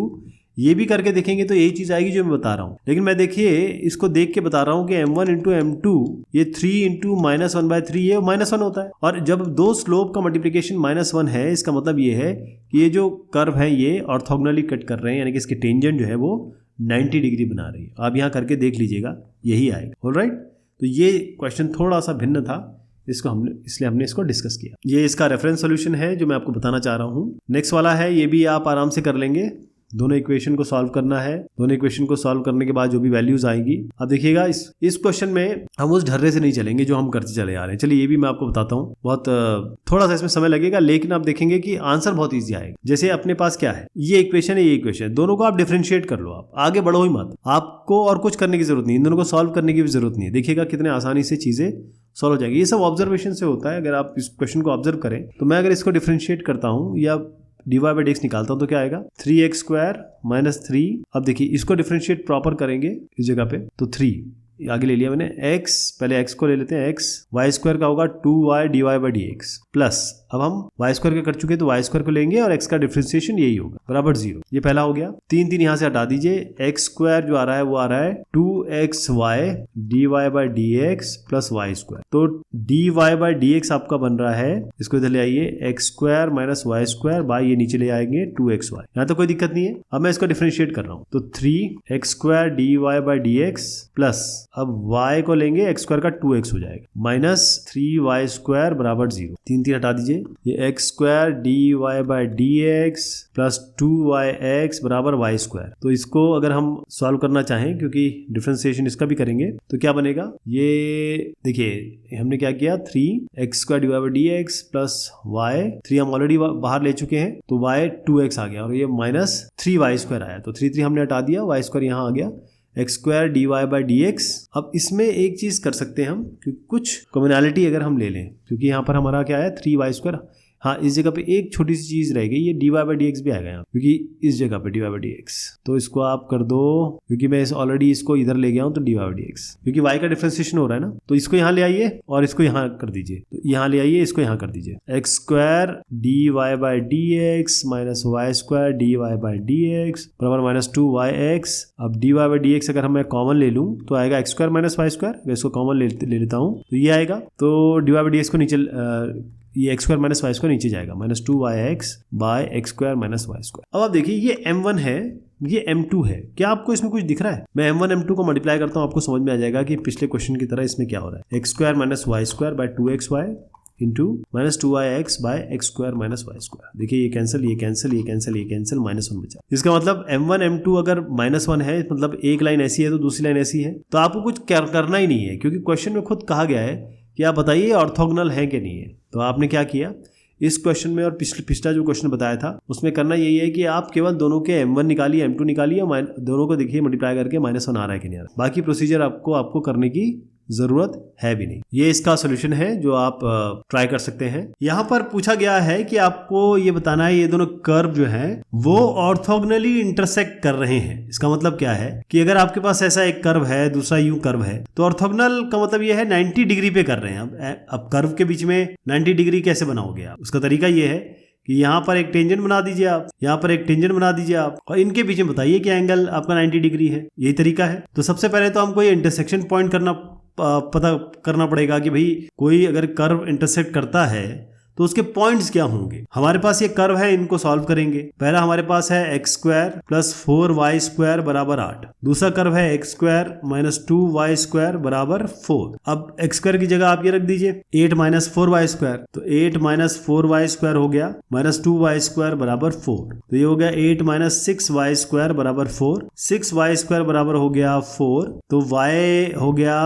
ये भी करके देखेंगे तो यही चीज आएगी जो मैं बता रहा हूं। लेकिन मैं देखिए इसको देख के बता रहा हूं कि m1 इंटू m2 ये 3 इंटू -1/3 ये -1 होता है। और जब दो स्लोप का मल्टीप्लिकेशन -1 है, इसका मतलब ये है कि ये जो कर्व है ये ऑर्थोगोनली कट कर रहे हैं, यानी कि इसकी टेंजेंट जो है वो 90 डिग्री बना रही है। आप यहाँ करके देख लीजिएगा, यही आएगा। ऑलराइट, तो ये क्वेश्चन थोड़ा सा भिन्न था, इसलिए हमने इसको डिस्कस किया। ये इसका रेफरेंस सॉल्यूशन है जो मैं आपको बताना चाह रहा हूँ। नेक्स्ट वाला है, ये भी आप आराम से कर लेंगे। दोनों इक्वेशन को सॉल्व करना है, दोनों इक्वेशन को सॉल्व करने के बाद जो भी वैल्यूज आएंगी, अब देखिएगा इस क्वेश्चन में हम उस ढर्रे से नहीं चलेंगे जो हम करते चले आ रहे हैं। चलिए ये भी मैं आपको बताता हूँ, बहुत थोड़ा सा इसमें समय लगेगा, लेकिन आप देखेंगे कि आंसर बहुत ईजी आएगा। जैसे अपने पास क्या है, ये इक्वेशन है, ये इक्वेशन, दोनों को आप डिफरेंशिएट कर लो, आप आगे बढ़ो ही मत, आपको और कुछ करने की जरूरत नहीं, इन दोनों को सॉल्व करने की भी जरूरत नहीं है। देखिएगा कितने आसानी से चीजें सॉल्व हो जाएगी। ये सब ऑब्जर्वेशन से होता है। अगर आप इस क्वेश्चन को ऑब्जर्व करें तो मैं अगर इसको डिफरेंशिएट करता हूँ या dy बाई dx निकालता हूं तो क्या आएगा 3x स्क्वायर -3। अब देखिए इसको डिफरेंशिएट प्रॉपर करेंगे इस जगह पे, तो 3 आगे ले लिया मैंने, x पहले x को ले लेते हैं, x y स्क्वायर का होगा 2y dy by dx plus, अब हम y स्क्वायर का कर चुके तो y स्क्वायर को लेंगे और x का डिफरेंशिएशन यही होगा बराबर 0। ये पहला हो गया। 3 3 यहां से हटा दीजिए, x स्क्वायर जो आ रहा है वो आ रहा है 2xy dy by dx plus y square. तो dy बाई dx आपका बन रहा है, इसको इधर ले आइए, x square minus y square by ये नीचे ले आएंगे 2xy। यहाँ तो कोई दिक्कत नहीं है। अब मैं इसको डिफरेंशिएट कर रहा हूँ तो 3x square dy by dx plus, अब y को लेंगे x स्क्वायर का 2x हो जाएगा माइनस 3y स्क्वायर बराबर 0। 3 3 हटा दीजिए, ये x square dy by dx plus 2yx बराबर y स्क्वायर। तो इसको अगर हम सॉल्व करना चाहें, क्योंकि डिफरेंशिएशन इसका भी करेंगे, तो क्या बनेगा, ये देखिए हमने क्या किया, 3x square dy by dx plus y, 3 हम ऑलरेडी बाहर ले चुके हैं तो y 2x आ गया और ये माइनस 3y स्क्वायर आया। तो 3 3 हमने हटा दिया, y स्क्वायर यहाँ आ गया, x square d Y by D x. अब इसमें एक चीज कर सकते हैं हम, क्योंकि कुछ कॉमनैलिटी अगर हम ले लें, क्योंकि यहाँ पर हमारा क्या है 3y स्क्वायर, हाँ इस जगह पे एक छोटी सी चीज रह गई, ये d Y by D x भी आएगा यहाँ, क्योंकि इस जगह पे d Y by D x, तो इसको आप कर दो, क्योंकि मैं ऑलरेडी इसको इधर ले गया हूँ तो d Y by D x, क्योंकि y का डिफरेंशिएशन हो रहा है ना, तो इसको यहाँ ले आइए और इसको यहाँ कर दीजिए, तो यहाँ ले आइए, इसको यहाँ कर दीजिए, x square d Y by D x minus Y square d Y by D x बराबर माइनस 2yx। अब d Y by D x अगर मैं कॉमन ले लूँ तो आएगा x square minus Y square, अगर इसको कॉमन ले लेता हूँ तो ये आएगा, तो d Y by D x को नीचे, ये x square minus Y square नीचे जाएगा, minus 2yx by x square minus Y square. अब आप देखिए ये m1 है, ये m2 है, क्या आपको इसमें कुछ दिख रहा है? मैं m1 m2 को मल्टीप्लाई करता हूँ, आपको समझ में आ जाएगा कि पिछले क्वेश्चन की तरह इसमें क्या हो रहा है। X square minus Y square by 2xy into minus 2yx by x square minus Y square. देखिए ये कैंसिल, ये कैंसिल, ये कैंसिल, ये कैंसिल, -1 बचा। इसका मतलब m1 m2 अगर -1 है, मतलब एक लाइन ऐसी है तो दूसरी लाइन ऐसी है, तो आपको कुछ करना ही नहीं है, क्योंकि क्वेश्चन में खुद कहा गया है कि आप बताइए ऑर्थोगोनल है कि नहीं है। तो आपने क्या किया इस क्वेश्चन में और पिछला जो क्वेश्चन बताया था उसमें करना यही है कि आप केवल दोनों के m1 निकालिए, m2 निकालिए और दोनों को देखिए मल्टीप्लाई करके -1 आ रहा है कि नहीं आ रहा। बाकी प्रोसीजर आपको करने की जरूरत है भी नहीं। ये इसका सोल्यूशन है जो आप ट्राई कर सकते हैं। यहाँ पर पूछा गया है कि आपको ये बताना है ये दोनों कर्व जो हैं वो ऑर्थोगोनली इंटरसेक्ट कर रहे हैं। इसका मतलब क्या है कि अगर आपके पास ऐसा एक कर्व है, दूसरा यूं कर्व है, तो ऑर्थोगोनल का मतलब ये है 90 डिग्री पे कर रहे हैं। अब कर्व के बीच में 90 डिग्री कैसे बनाओगे आप? उसका तरीका ये है कि यहाँ पर एक टेंजेंट बना दीजिए आप, यहाँ पर एक टेंजेंट बना दीजिए आप, और इनके बीच में बताइए कि एंगल आपका 90 डिग्री है। यही तरीका है। तो सबसे पहले तो हमको ये इंटरसेक्शन पॉइंट पता करना पड़ेगा कि भाई कोई अगर कर्व इंटरसेक्ट करता है तो उसके पॉइंट्स क्या होंगे। हमारे पास ये कर्व है, इनको सॉल्व करेंगे। पहला हमारे पास है x square plus 4y square बराबर 8। दूसरा कर्व है x square minus 2y square बराबर 4। अब एक्स स्क्वायर की जगह आप ये रख दीजिए 8 माइनस 4y स्क्वायर, तो 8 माइनस 4y स्क्वायर हो गया माइनस 2y स्क्वायर बराबर 4। तो ये हो गया 8 माइनस 6y स्क्वायर बराबर 4। 6y स्क्वायर बराबर हो गया 4, तो y हो गया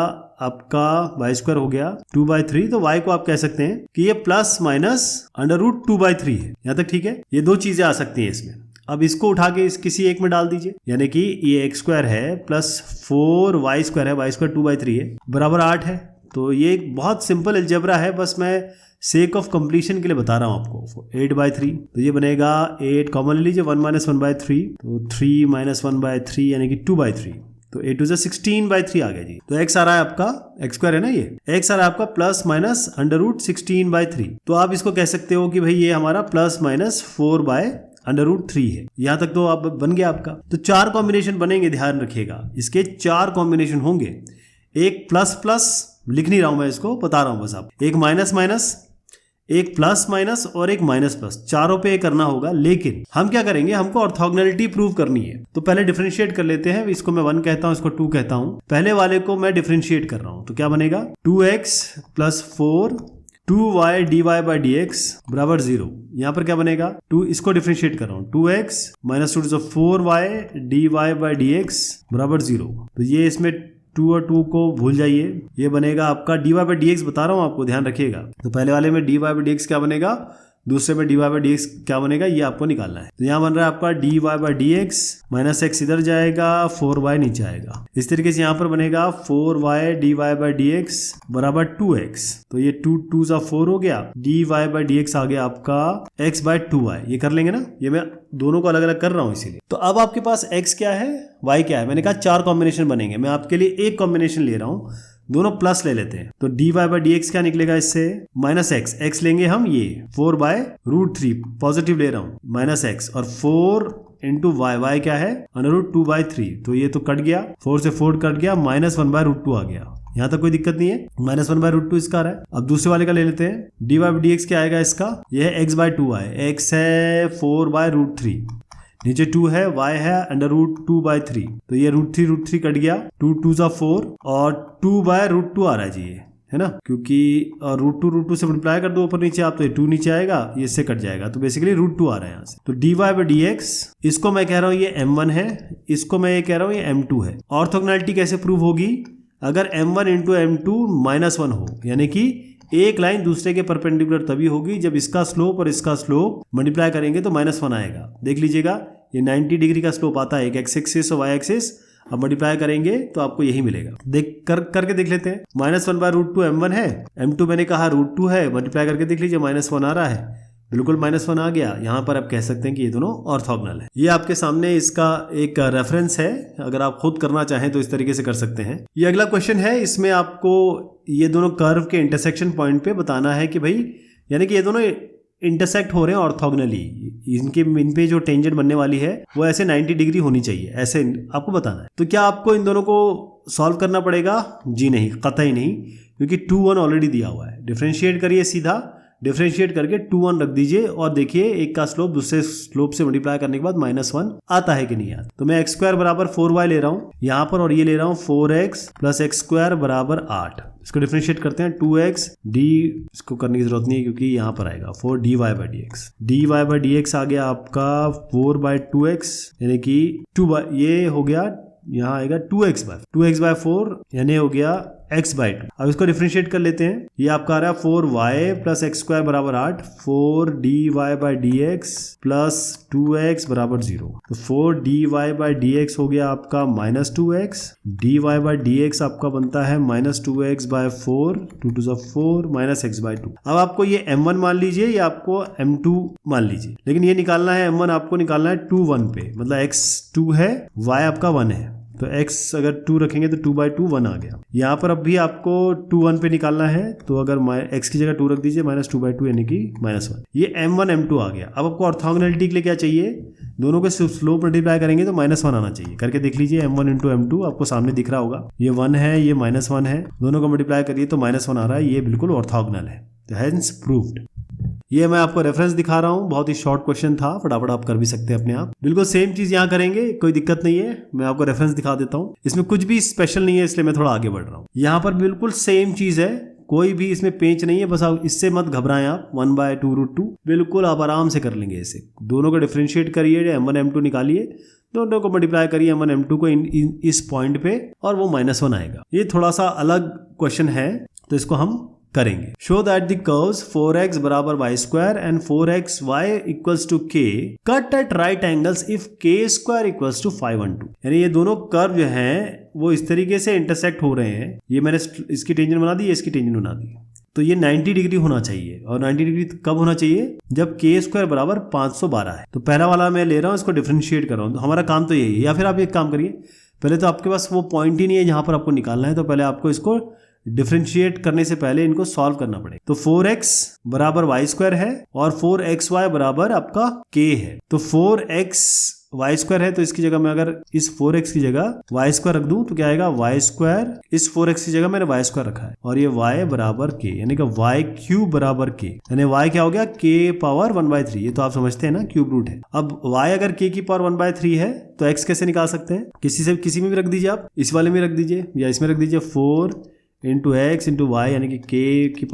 आपका y स्क्वायर हो गया 2/3। तो y को आप कह सकते हैं कि ये प्लस माइनस अंडर रूट 2/3 है। यहां तक ठीक है। ये दो चीजें आ सकती हैं इसमें। अब इसको उठा के किसी एक में डाल दीजिए, यानी कि ये एक्स स्क्वायर है प्लस 4y स्क्वायर है, y स्क्वायर 2/3 है बराबर 8 है। तो ये एक बहुत सिंपल अलजेब्रा है, बस मैं सेक ऑफ कंप्लीशन के लिए बता रहा हूं आपको। 8/3, तो ये बनेगा 8 कॉमन ले लीजिए, 1 माइनस 1/3, तो 3 माइनस 1/3 यानी कि 2/3। तो 8 टू 16/3 आ गया जी। तो x आ रहा है आपका, x स्क्वायर है ना, ये x आ रहा है आपका प्लस माइनस अंडर रूट 16/3। तो आप इसको कह सकते हो कि भाई ये हमारा प्लस माइनस 4/√3 है। यहां तक तो आप बन गया आपका। तो 4 कॉम्बिनेशन बनेंगे, ध्यान रखिएगा। इसके 4 कॉम्बिनेशन होंगे। एक प्लस प्लस, लिख नहीं रहा हूं मैं, इसको बता रहा हूं बस आप। एक माइनस माइनस, एक प्लस माइनस और एक माइनस प्लस, चारों पे करना होगा। लेकिन हम क्या करेंगे, हमको ऑर्थोगोनैलिटी प्रूव करनी है। तो पहले डिफरेंशिएट कर लेते हैं। इसको मैं 1 कहता हूं, इसको 2 कहता हूं। पहले वाले को मैं डिफरेंशिएट कर रहा हूं, तो क्या बनेगा 2x plus 4 2y dy by dx बराबर 0। यहां पर क्या बनेगा 2, इसको डिफरेंशिएट कर रहा हूं, 2x minus 2 4y dy by dx बराबर 0। तो ये इसमें 2 और 2 को भूल जाइए, ये बनेगा आपका dy बाई dx, बता रहा हूं आपको, ध्यान रखिएगा। तो पहले वाले में dy बाई dx क्या बनेगा, दूसरे में dy बाई dx क्या बनेगा, ये आपको निकालना है। तो यहाँ बन रहा है आपका dy by dx minus x इधर जाएगा, 4y नीचे आएगा। इस तरीके से यहाँ पर बनेगा 4y dy बाई dx बराबर 2x। तो ये 2 2 4 हो गया, dy बाई dx आ गया आपका x बाई 2y। ये कर लेंगे ना, ये मैं दोनों को अलग अलग कर रहा हूं इसीलिए। तो अब आपके पास x क्या है, y क्या है। मैंने कहा 4 कॉम्बिनेशन बनेंगे, मैं आपके लिए एक कॉम्बिनेशन ले रहा हूं, दोनों प्लस ले लेते हैं। तो dy बाई dx क्या निकलेगा इससे, माइनस x लेंगे हम, ये 4/√3 पॉजिटिव ले रहा हूं, माइनस x और 4 इंटू y क्या है अंडर रूट 2/3। तो ये तो कट गया, 4 से 4 कट गया, माइनस 1/√2 आ गया। यहाँ तक कोई दिक्कत नहीं है, माइनस 1/√2 इसका आ रहा है। अब दूसरे वाले का ले लेते हैं, dy बाई dx क्या आएगा इसका, ये है x बाई 2y, x है 4/√3, नीचे 2 है, y है अंडर रूट 2/3। तो ये √3 कट गया, 2 2 4 और 2/√2 आ रहा है जी, ये है ना, क्योंकि √2 से मल्टीप्लाई कर दो ऊपर नीचे आप, तो ये 2 नीचे आएगा, ये इससे कट जाएगा। तो बेसिकली √2 आ रहा है यहाँ से। तो dy बाई dx, इसको मैं कह रहा हूँ ये m1 है, इसको मैं ये कह रहा हूँ ये m2 है। ऑर्थोगोनैलिटी कैसे प्रूव होगी, अगर m1 इंटू m2 -1 हो, यानी कि एक लाइन दूसरे के परपेंडिकुलर तभी होगी जब इसका स्लोप और इसका स्लोप मल्टीप्लाई करेंगे तो -1 आएगा। देख लीजिएगा, ये 90 डिग्री का स्लोप आता है, एक एक्स एक्सिस और वाई एक्सिस। अब मल्टीप्लाई करेंगे तो आपको यही मिलेगा। करके देख लेते हैं। -1/√2 m1 है, m2 मैंने कहा √2 है, मल्टीप्लाई करके देख लीजिए, -1 आ रहा है, बिल्कुल -1 आ गया। यहाँ पर आप कह सकते हैं कि ये दोनों ऑर्थोगोनल है। ये आपके सामने इसका एक रेफरेंस है, अगर आप खुद करना चाहें तो इस तरीके से कर सकते हैं। ये अगला क्वेश्चन है, इसमें आपको ये दोनों कर्व के इंटरसेक्शन पॉइंट पे बताना है कि भाई, यानी कि ये दोनों इंटरसेक्ट हो रहे हैं ऑर्थोगोनली, इन पे जो टेंजेंट बनने वाली है वो ऐसे 90 डिग्री होनी चाहिए, ऐसे आपको बताना है। तो क्या आपको इन दोनों को सॉल्व करना पड़ेगा? जी नहीं, कतई नहीं, क्योंकि 2 1 ऑलरेडी दिया हुआ है। डिफरेंशिएट करिए, सीधा डिफरेंशिएट करके 2 1 रख दीजिए और देखिए एक का स्लोप दूसरे स्लोप से मल्टीप्लाई करने के बाद -1 आता है कि नहीं आता। तो मैं x स्क्वायर बराबर 4y ले रहा हूँ यहाँ पर, और ये ले रहा हूँ 4x प्लस x स्क्वायर बराबर 8। इसको डिफरेंशिएट करते हैं, 2x d, इसको करने की जरूरत नहीं है क्योंकि यहाँ पर आएगा 4 dy by dx। dy by dx आ गया आपका 4/2x, यानी कि 2 ये हो गया, यहाँ आएगा 2x बाई 4, यानी हो गया x/2। अब इसको डिफरेंशिएट कर लेते हैं। ये आपका आ रहा है 4y प्लस एक्स स्क्वायर बराबर 8, 4dy/dx प्लस 2x बराबर 0। तो 4dy/dx हो गया आपका -2x, dy/dx आपका बनता है -2x/4, 2 to the 4 minus x/2। अब आपको ये m1 मान लीजिए या आपको m2 मान लीजिए, लेकिन ये निकालना है m1 आपको निकालना है 2 1 पे, मतलब x 2 है, y आपका 1 है, तो x अगर 2 रखेंगे तो 2/2 1 आ गया। यहाँ पर अब भी आपको 2 1 पे निकालना है, तो अगर x की जगह 2 रख दीजिए -2/2 यानी कि -1। ये m1 m2 आ गया। अब आपको ऑर्थोगोनैलिटी के लिए क्या चाहिए, दोनों के स्लोप मल्टीप्लाई करेंगे तो -1 आना चाहिए। करके देख लीजिए, m1 × m2 आपको सामने दिख रहा होगा, ये 1 है, ये -1 है, दोनों को मल्टीप्लाई करिए तो -1 आ रहा है, ये बिल्कुल ऑर्थोगोनल है, तो हेंस प्रूव्ड। ये मैं आपको रेफरेंस दिखा रहा हूँ, बहुत ही शॉर्ट क्वेश्चन था, फटाफट आप कर भी सकते हैं अपने आप। बिल्कुल सेम चीज यहाँ करेंगे, कोई दिक्कत नहीं है, मैं आपको रेफरेंस दिखा देता हूँ। इसमें कुछ भी स्पेशल नहीं है, इसलिए मैं थोड़ा आगे बढ़ रहा हूँ। यहाँ पर बिल्कुल सेम चीज है, कोई भी इसमें पेंच नहीं है, बस आप इससे मत घबराएं आप। 1/2√2 बिल्कुल आप आराम से कर लेंगे। इसे दोनों को डिफरेंशिएट करिए, m1 m2 निकालिए, दोनों को मल्टीप्लाई करिए m1 m2 को इस पॉइंट पे, और वो -1 आएगा। ये थोड़ा सा अलग क्वेश्चन है, तो इसको हम करेंगे। Show that the curves 4x बराबर y² and 4xy equals to k cut at right angles if k² equals to 5/2। यानी ये दोनों कर्व जो हैं वो इस तरीके से इंटरसेक्ट हो रहे हैं। ये मैंने इसकी टेंजेंट बना दी, इसकी टेंजेंट बना दी, तो ये 90 डिग्री होना चाहिए। और 90 डिग्री कब होना चाहिए, जब k² बराबर 512 है। तो पहला वाला मैं ले रहा हूँ, इसको डिफरेंशिएट कर रहा हूँ, तो हमारा काम तो यही है। या फिर आप एक काम करिए, पहले तो आपके पास वो पॉइंट ही नहीं है जहां पर आपको निकालना है, तो पहले आपको इसको डिफरेंशिएट करने से पहले इनको सॉल्व करना पड़ेगा। तो 4x बराबर y² है और 4xy बराबर आपका k है। तो 4xy² है, तो इसकी जगह मैं अगर इस 4x की जगह y² रख दूं तो क्या आएगा, y², इस 4x की जगह मैंने y² रखा है, और ये y बराबर k, यानी कि y³ बराबर k, यानी y क्या हो गया, k⁻⁴। ये तो आप समझते हैं ना, क्यूब रूट है। अब y अगर k⁻⁴ है तो x कैसे निकाल सकते हैं, किसी में भी रख दीजिए, आप इस वाले में रख दीजिए या इसमें रख दीजिए, 4 × x × y यानी कि k⁻⁴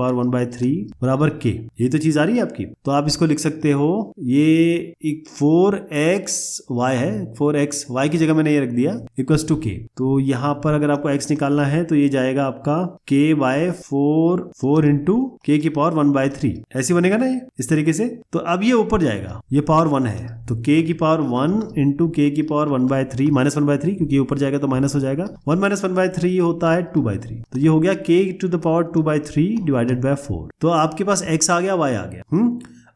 बराबर k। ये तो चीज आ रही है आपकी, तो आप इसको लिख सकते हो, ये 4xy है, 4xy की जगह मैंने ये रख दिया इक्वल्स टू k। तो यहाँ पर अगर आपको x निकालना है तो ये जाएगा आपका k/4 × k⁻⁴ ऐसे बनेगा ना, ये इस तरीके से। तो अब ये ऊपर जाएगा, ये पावर 1 है, तो k⁻1 × k⁻⁴ -1/3, क्योंकि ये ऊपर जाएगा तो माइनस हो जाएगा। 1 - 1/3 होता है 2/3, तो ये हो गया k⁻2/3 डिवाइडेड बाय 4। तो आपके पास x आ गया, y आ गया।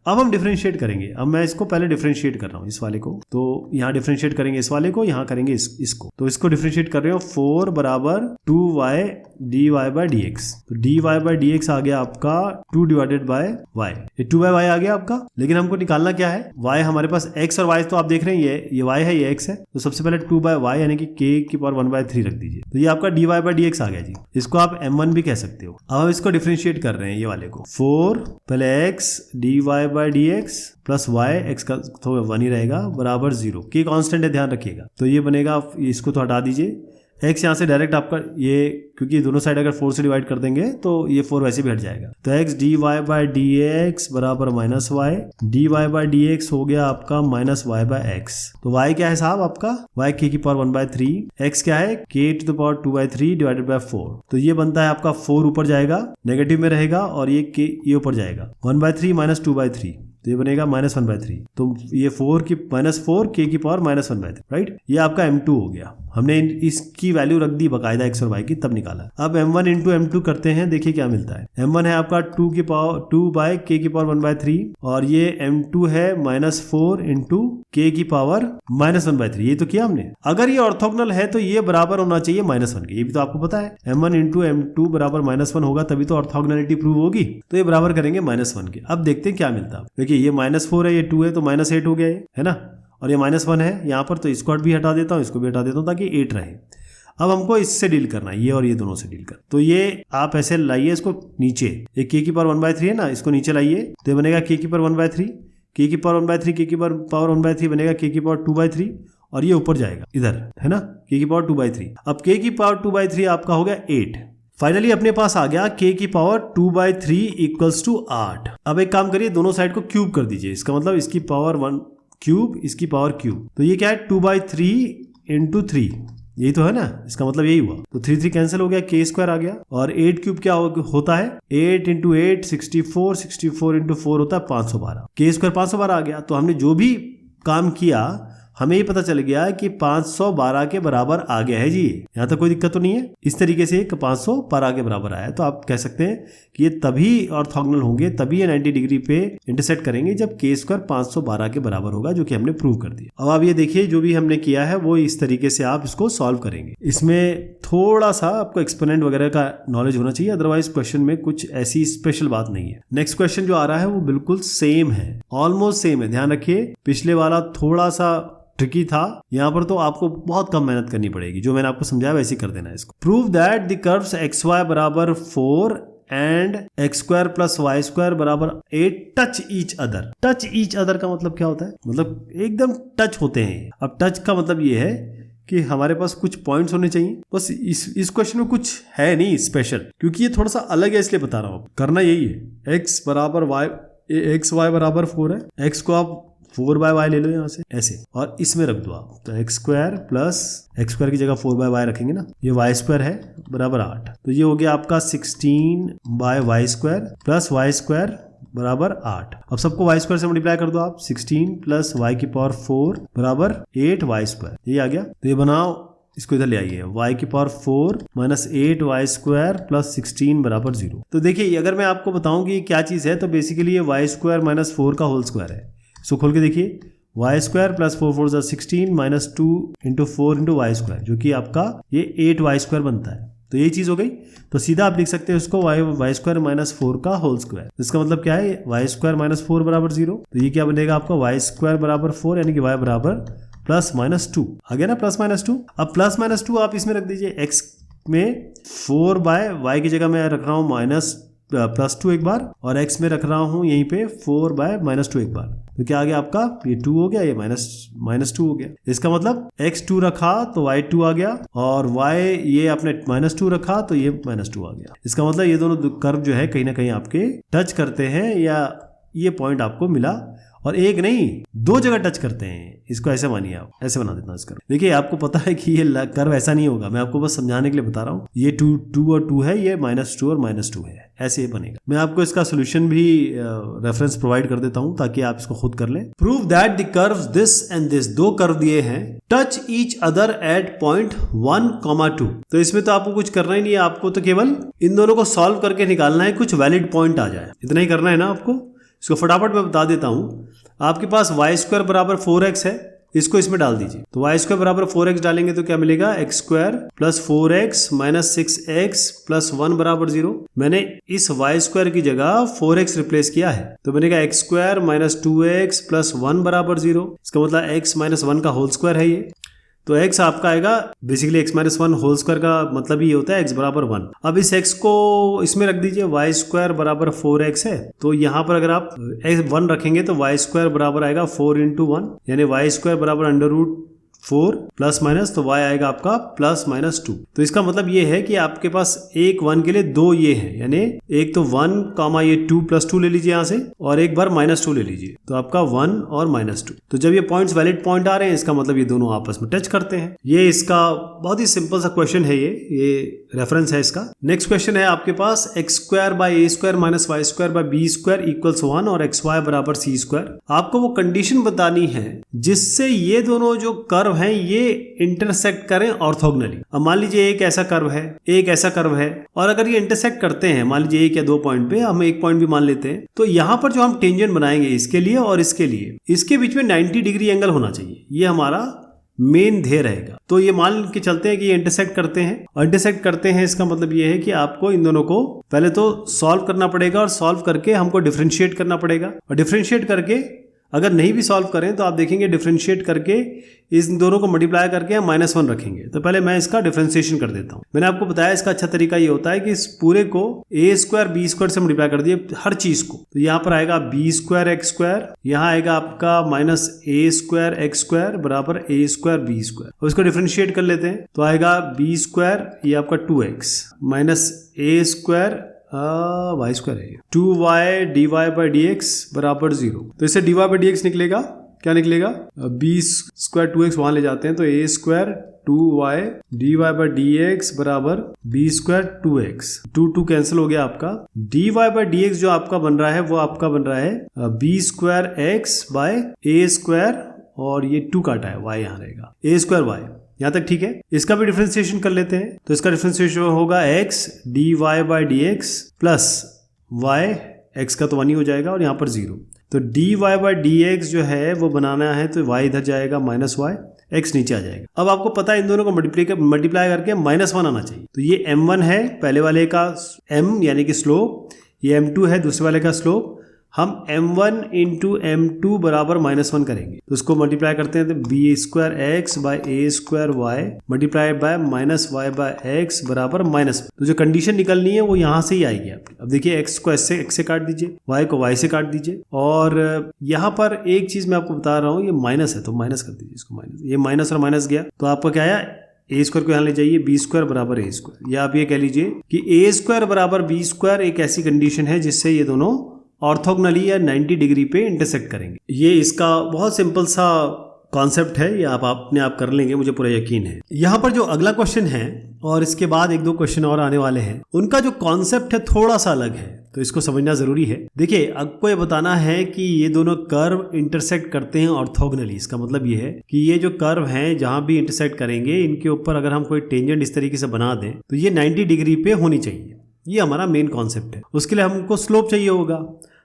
अब हम डिफरेंशिएट करेंगे। अब मैं इसको पहले डिफरेंशिएट कर रहा हूँ, इस वाले को, तो यहाँ डिफरेंशिएट करेंगे इस वाले को, यहाँ करेंगे इसको। तो इसको डिफरेंशिएट कर रहे हो, 4 बराबर 2y dy/dx। तो dy/dx आ गया आपका 2 डिवाइडेड बाय y, ये 2/y आ गया आपका। लेकिन हमको निकालना क्या है, y हमारे पास x और y तो आप देख रहे हैं, ये y है, ये x है, तो सबसे पहले 2/y यानी कि k⁻⁴ रख दीजिए, तो ये आपका dy/dx आ गया जी। इसको आप m1 भी कह सकते हो। अब हम इसको डिफरेंशिएट कर रहे हैं, ये वाले को, 4 पहले x dy/dx plus y, x का तो 1 ही रहेगा, बराबर 0। k कांस्टेंट है, ध्यान रखिएगा। तो ये बनेगा, इसको तो हटा दीजिए, x यहाँ से डायरेक्ट आपका ये, क्योंकि दोनों साइड अगर 4 से डिवाइड कर देंगे तो ये 4 वैसे भी हट जाएगा। तो x dy/dx बराबर -y, dy/dx हो गया आपका -y/x। तो y क्या है साहब आपका, y k⁻⁴, x क्या है k⁻2/3 डिवाइडेड बाय 4। तो ये बनता है आपका 4 ऊपर जाएगा, नेगेटिव में रहेगा, और ये ऊपर जाएगा, 1/3 - 2/3, तो ये बनेगा -1/3। तो ये 4 k⁻⁴ राइट। ये आपका m2 हो गया। हमने इसकी वैल्यू रख दी बकायदा x और y की, तब निकाला। अब m1 × m2 करते हैं, देखिए क्या मिलता है। m1 है आपका 2/k⁻⁴, और ये m2 है -4 × k⁻⁻⁴। ये तो किया हमने। अगर ये ऑर्थोगोनल है तो ये बराबर होना चाहिए -1 के, ये भी तो आपको पता है। m1 × m2 बराबर -1 होगा, तभी तो ऑर्थोगोनैलिटी प्रूव होगी। तो ये बराबर करेंगे -1 के। अब देखते हैं क्या मिलता है। देखिए ये -4 है, ये 2 है, तो -8 हो गया, है ना, और ये -1 है यहाँ पर, तो इसको भी हटा देता हूँ, इसको भी हटा देता हूँ, ताकि 8 रहे। अब हमको इससे डील करना है, ये और ये दोनों से डील कर। तो ये आप ऐसे लाइए इसको नीचे, ये k⁻⁴ है ना, इसको नीचे लाइए, तो ये बनेगा k⁻⁴, k⁻⁴ बनेगा k⁻2/3, और ये ऊपर जाएगा इधर, है ना, k⁻2/3। अब k⁻2/3 आपका हो गया 8। फाइनली अपने पास आ गया k⁻2/3 इक्वल्स टू 8। अब एक काम करिए, दोनों साइड को क्यूब कर दीजिए, इसका मतलब इसकी पावर 1 क्यूब, इसकी पावर क्यूब। तो ये क्या है, 2/3 × 3, यही तो है ना, इसका मतलब यही हुआ। तो 3 3 कैंसिल हो गया, के स्क्वायर आ गया, और 8 क्यूब क्या होता है, 8 इंटू 8 64, 64 इंटू 4 होता है 512, के स्क्वायर 512 आ गया। तो हमने जो भी काम किया हमें ये पता चल गया कि 512 के बराबर आ गया है जी। यहाँ तक कोई दिक्कत तो नहीं है। इस तरीके से 512 के बराबर आया, तो आप कह सकते हैं कि ये तभी ऑर्थोगोनल होंगे, तभी ये 90 डिग्री पे इंटरसेक्ट करेंगे जब के स्क्वायर 512 के बराबर होगा, जो कि हमने प्रूव कर दिया। अब आप ये देखिए जो भी हमने किया है वो इस तरीके से आप इसको सॉल्व करेंगे। इसमें थोड़ा सा आपको एक्सपोनेंट वगैरह का नॉलेज होना चाहिए, अदरवाइज क्वेश्चन में कुछ ऐसी स्पेशल बात नहीं है। नेक्स्ट क्वेश्चन जो आ रहा है वो बिल्कुल सेम है, ऑलमोस्ट सेम है। ध्यान रखिए पिछले वाला थोड़ा सा ट्रिकी था, यहाँ पर तो आपको बहुत कम मेहनत करनी पड़ेगी। जो मैंने आपको समझाया वैसे ही कर देना है इसको। Prove that the curves x y बराबर 4 and x square plus Y square बराबर 8 touch each other. Touch each other का मतलब क्या होता है, मतलब एकदम टच होते हैं। अब टच का मतलब ये है कि हमारे पास कुछ पॉइंट्स होने चाहिए। बस इस क्वेश्चन में कुछ है नहीं स्पेशल, क्योंकि ये थोड़ा सा अलग है इसलिए बता रहा हूँ। करना यही है, एक्स बराबर वाई, एक्स वाई बराबर 4 है, एक्स को आप 4 बाय वाई ले लो यहाँ से ऐसे, और इसमें रख दो आप। तो x square plus x square की जगह 4 बाय वाई रखेंगे ना, ये वाई स्क्वायर है बराबर 8। तो ये हो गया आपका 16 by Y square plus Y square बराबर 8। अब सबको वाई स्क्वायर से मल्टीप्लाई कर दो आप, 16 प्लस वाई की पावर 4 बराबर 8 वाई स्क्वायर, ये आ गया। तो ये बनाओ, इसको इधर ले आइए, y की power 4 minus 8 y square plus 16 बराबर 0। तो देखिए अगर मैं आपको बताऊं कि क्या चीज़ है, तो बेसिकली ये वाई स्क्वायर माइनस 4 का होल स्क्वायर है। सो खोल के देखिए, y square plus 4 4 16 minus 2 into 4 into y square, जो कि आपका ये 8 वाई स्क्वायर बनता है। तो ये चीज़ हो गई। तो सीधा आप लिख सकते हैं उसको वाई स्क्वायर माइनस 4 का होल स्क्वायर। इसका मतलब क्या है, वाई स्क्वायर माइनस 4 बराबर 0। तो ये क्या बनेगा आपका, वाई स्क्वायर बराबर 4 यानी कि वाई बराबर प्लस माइनस 2 आ गया ना, प्लस माइनस 2। अब प्लस माइनस 2 आप इसमें रख दीजिए, एक्स में 4 बाय वाई की जगह मैं रख रहा हूँ माइनस प्लस 2 एक बार, और x में रख रहा हूं यहीं पे 4 बाय माइनस 2 एक बार। तो क्या आ गया आपका, ये 2 हो गया, ये माइनस 2 हो गया। इसका मतलब x 2 रखा तो y 2 आ गया, और y ये आपने माइनस 2 रखा तो ये माइनस 2 आ गया। इसका मतलब ये दोनों कर्व जो है कहीं ना कहीं आपके टच करते हैं, या ये पॉइंट आपको मिला, और एक नहीं 2 जगह टच करते हैं। इसको ऐसे मानिए, आप ऐसे बना देता हूँ इसका। देखिए आपको पता है कि ये कर्व ऐसा नहीं होगा, मैं आपको बस समझाने के लिए बता रहा हूँ। ये 2 और 2 है, ये -2 और -2 है, ऐसे ही बनेगा। मैं आपको इसका सोल्यूशन भी रेफरेंस प्रोवाइड कर देता हूँ ताकि आप इसको खुद कर लें। Prove that the curves this and this, 2 curve दिए हैं, touch each other at point 1, 2। तो इसमें तो आपको कुछ करना ही नहीं है, आपको तो केवल इन दोनों को सॉल्व करके निकालना है, कुछ वैलिड पॉइंट आ जाए, इतना ही करना है ना आपको। इसको फटाफट मैं बता देता हूं। आपके पास वाई स्क्वायर बराबर 4x है, इसको इसमें डाल दीजिए। तो वाई स्क्वायर बराबर 4x डालेंगे तो क्या मिलेगा, x square plus 4x minus 6x plus 1 बराबर 0। मैंने इस वाई स्क्वायर की जगह 4x रिप्लेस किया है, तो बनेगा x square minus 2x plus 1 बराबर 0। इसका मतलब x माइनस 1 का होल स्क्वायर है ये। तो x आपका आएगा basically x minus 1 whole square का मतलब ये होता है x बराबर 1। अब इस x को इसमें रख दीजिए, वाई स्क्वायर बराबर 4x है, तो यहाँ पर अगर आप x 1 रखेंगे तो वाई स्क्वायर बराबर आएगा 4 इंटू 1, यानी वाई स्क्वायर बराबर अंडर रूट 4 प्लस माइनस, तो y आएगा आपका प्लस माइनस 2। तो इसका मतलब ये है कि आपके पास एक 1 के लिए 2 ये है, यानी एक तो 1 कामा ये 2 प्लस 2 ले लीजिए यहाँ से, और एक बार माइनस 2 ले लीजिए, तो आपका 1 और माइनस 2। तो जब ये पॉइंट्स वैलिड पॉइंट आ रहे हैं, इसका मतलब ये दोनों आपस में टच करते हैं। ये इसका बहुत ही सिंपल सा क्वेश्चन है, ये रेफरेंस है इसका। नेक्स्ट क्वेश्चन है आपके पास, X square by A square minus Y square by B square equals 1 और एक्स वाई बराबर सी स्क्वायर। आपको वो कंडीशन बतानी है जिससे ये दोनों जो कर्व हैं ये इंटरसेक्ट करें ऑर्थोगोनली। अब मान लीजिए एक ऐसा कर्व है, एक ऐसा कर्व है, और अगर ये इंटरसेक्ट करते हैं, मान लीजिए एक या 2 पॉइंट पे, हम एक पॉइंट भी मान लेते हैं, तो यहां पर जो हम टेंजेंट बनाएंगे इसके लिए और इसके लिए, इसके बीच में 90 डिग्री एंगल होना चाहिए। ये हमारा मेन ध्येय रहेगा। तो ये मान के चलते हैं कि ये इंटरसेक्ट करते हैं, और इंटरसेक्ट करते हैं इसका मतलब ये है कि आपको इन दोनों को पहले तो सॉल्व करना पड़ेगा, और सॉल्व करके हमको डिफरेंशिएट करना पड़ेगा, और डिफरेंशिएट करके अगर नहीं भी सॉल्व करें तो आप देखेंगे डिफरेंशिएट करके इस दोनों को मल्टीप्लाई करके हम -1 रखेंगे। तो पहले मैं इसका डिफरेंशिएशन कर देता हूं। मैंने आपको बताया इसका अच्छा तरीका ये होता है कि इस पूरे को a स्क्वायर बी स्क्वायर से मल्टीप्लाई कर दिए हर चीज को। तो यहाँ पर आएगा बी स्क्वायर एक्स स्क्वायर, यहाँ आएगा आपका माइनस ए स्क्वायर एक्स स्क्वायर बराबर ए स्क्वायर बी स्क्वायर। और इसको डिफरेंशिएट कर लेते हैं, तो आएगा बी स्क्वायर, ये आपका 2x माइनस ए स्क्वायर वाई स्क्वायर है 2y dy by D x बराबर 0। तो इससे dy बाई डी एक्स निकलेगा, क्या निकलेगा, बी स्क्वायर 2x वहां ले जाते हैं, तो ए square 2y dy by D x बराबर बी स्क्वायर 2x, 2 कैंसिल हो गया आपका। dy बाई डी एक्स जो आपका बन रहा है वो आपका बन रहा है बी स्क्वायर एक्स बाय ए स्क्वायर, और ये 2 काटा है, y यहाँ रहेगा ए स्क्वायर वाई। यहाँ तक ठीक है। इसका भी डिफरेंशिएशन कर लेते हैं, तो इसका डिफरेंशिएशन होगा x dy by D x plus y, x का तो 1 ही हो जाएगा और यहाँ पर 0। तो dy बाई डी एक्स जो है वो बनाना है तो y इधर जाएगा माइनस वाई, x नीचे आ जाएगा। अब आपको पता है इन दोनों को मल्टीप्लाई करके -1 आना चाहिए। तो ये m1 है पहले वाले का m यानी कि स्लोप, ये m2 है दूसरे वाले का स्लोप। हम m1 इंटू m2 बराबर -1 करेंगे, तो उसको मल्टीप्लाई करते हैं तो b square x by A square y multiply by minus y by x बराबर माइनस। तो जो कंडीशन निकलनी है वो यहाँ से ही आएगी आपकी। अब देखिए x को x से काट दीजिए, y को y से काट दीजिए, और यहाँ पर एक चीज मैं आपको बता रहा हूँ, ये माइनस है तो माइनस कर दीजिए इसको, माइनस, ये माइनस और माइनस गया तो आपका क्या आया, ए स्क्वायर को यहाँ ले जाइए, बी स्क्वायर बराबर ए स्क्वायर, या आप ये कह लीजिए कि ए स्क्वायर बराबर बी स्क्वायर एक ऐसी कंडीशन है जिससे ये दोनों ऑर्थोगोनली या 90 डिग्री पे इंटरसेक्ट करेंगे। ये इसका बहुत सिंपल सा कॉन्सेप्ट है, ये आप अपने आप कर लेंगे, मुझे पूरा यकीन है। यहाँ पर जो अगला क्वेश्चन है और इसके बाद 1-2 क्वेश्चन और आने वाले हैं, उनका जो कॉन्सेप्ट है थोड़ा सा अलग है, तो इसको समझना जरूरी है। देखिए आपको ये बताना है कि ये दोनों कर्व इंटरसेक्ट करते हैं ऑर्थोगोनली। इसका मतलब ये है कि ये जो कर्व हैं जहां भी इंटरसेक्ट करेंगे इनके ऊपर अगर हम कोई टेंजेंट इस तरीके से बना दें तो ये 90 डिग्री पे होनी चाहिए। ये हमारा मेन कॉन्सेप्ट है। उसके लिए हमको स्लोप चाहिए होगा,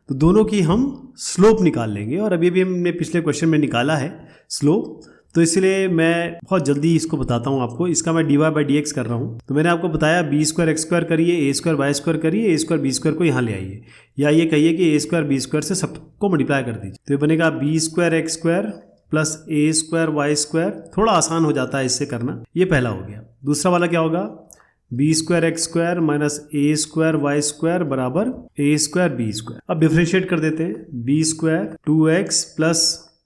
तो दोनों की हम स्लोप निकाल लेंगे, और अभी हमने पिछले क्वेश्चन में निकाला है स्लोप, तो इसलिए मैं बहुत जल्दी इसको बताता हूँ आपको। इसका मैं dy बाई डी एक्स कर रहा हूँ, तो मैंने आपको बताया बी स्क्वायर एक्स स्क्वायर करिए, ए स्क्वायर वाई स्क्वायर करिए, ए स्क्वायर बी स्क्वायर को यहाँ ले आइए, या ये कहिए कि ए स्क्वायर बी स्क्वायर से सबको मल्टीप्लाई कर दीजिए, तो ये बनेगा b square x square plus ए स्क्वायर वाई स्क्वायर। थोड़ा आसान हो जाता है इससे करना, ये पहला हो गया। दूसरा वाला क्या होगा, b square x square minus ए स्क्वायर वाई स्क्वायर बराबर ए स्क्वायर बी स्क्वायर। अब डिफरेंशिएट कर देते हैं, b square 2x plus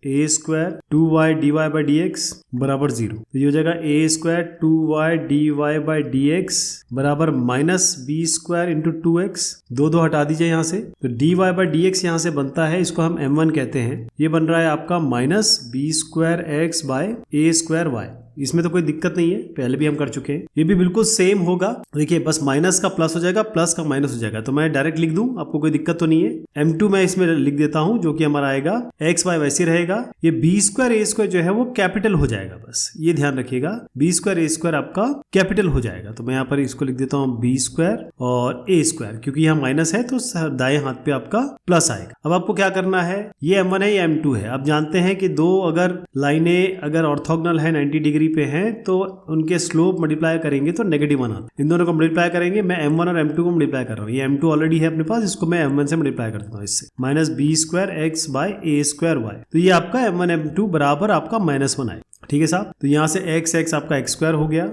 A square 2y dy by D x बराबर 0। तो ये हो जाएगा ए square 2y dy by D x बराबर minus B square into 2x। 2 हटा दीजिए यहाँ से, तो dy बाई डी एक्स यहाँ से बनता है, इसको हम m1 कहते हैं। ये बन रहा है आपका minus B square x by A square y. इसमें तो कोई दिक्कत नहीं है, पहले भी हम कर चुके हैं। ये भी बिल्कुल सेम होगा, देखिए बस माइनस का प्लस हो जाएगा, प्लस का माइनस हो जाएगा, तो मैं डायरेक्ट लिख दूं, आपको कोई दिक्कत तो नहीं है। m2 मैं इसमें लिख देता हूं, जो कि हमारा आएगा एक्स वाई वैसे रहेगा। ये बी स्क्वायर ए स्क्वायर जो है वो कैपिटल हो जाएगा, बस ये ध्यान रखिएगा, बी स्क्वायर ए स्क्वायर आपका कैपिटल हो जाएगा। तो मैं यहाँ पर इसको लिख देता हूँ बी स्क्वायर और ए स्क्वायर, क्योंकि यहाँ माइनस है तो दाएं हाथ पे आपका प्लस आएगा। अब आपको क्या करना है, ये m1 है ये m2 है। आप जानते हैं कि दो अगर लाइनें अगर ऑर्थोगोनल है 90 डिग्री पे हैं तो उनके स्लोप मल्टीप्लाई करेंगे तो नेगेटिव वन आता है। इन दोनों को मल्टीप्लाई करेंगे, मैं m1 और m2 को मल्टीप्लाई कर रहा हूँ, ये m2 ऑलरेडी है अपने पास, इसको मैं m1 से मल्टीप्लाई कर देता हूँ इससे, minus B square x by A square y. तो ये आपका m1 m2 बराबर आपका -1 आए, ठीक है साहब। तो यहाँ से एक्स एक्स आपका एक्स स्क्वायर हो गया,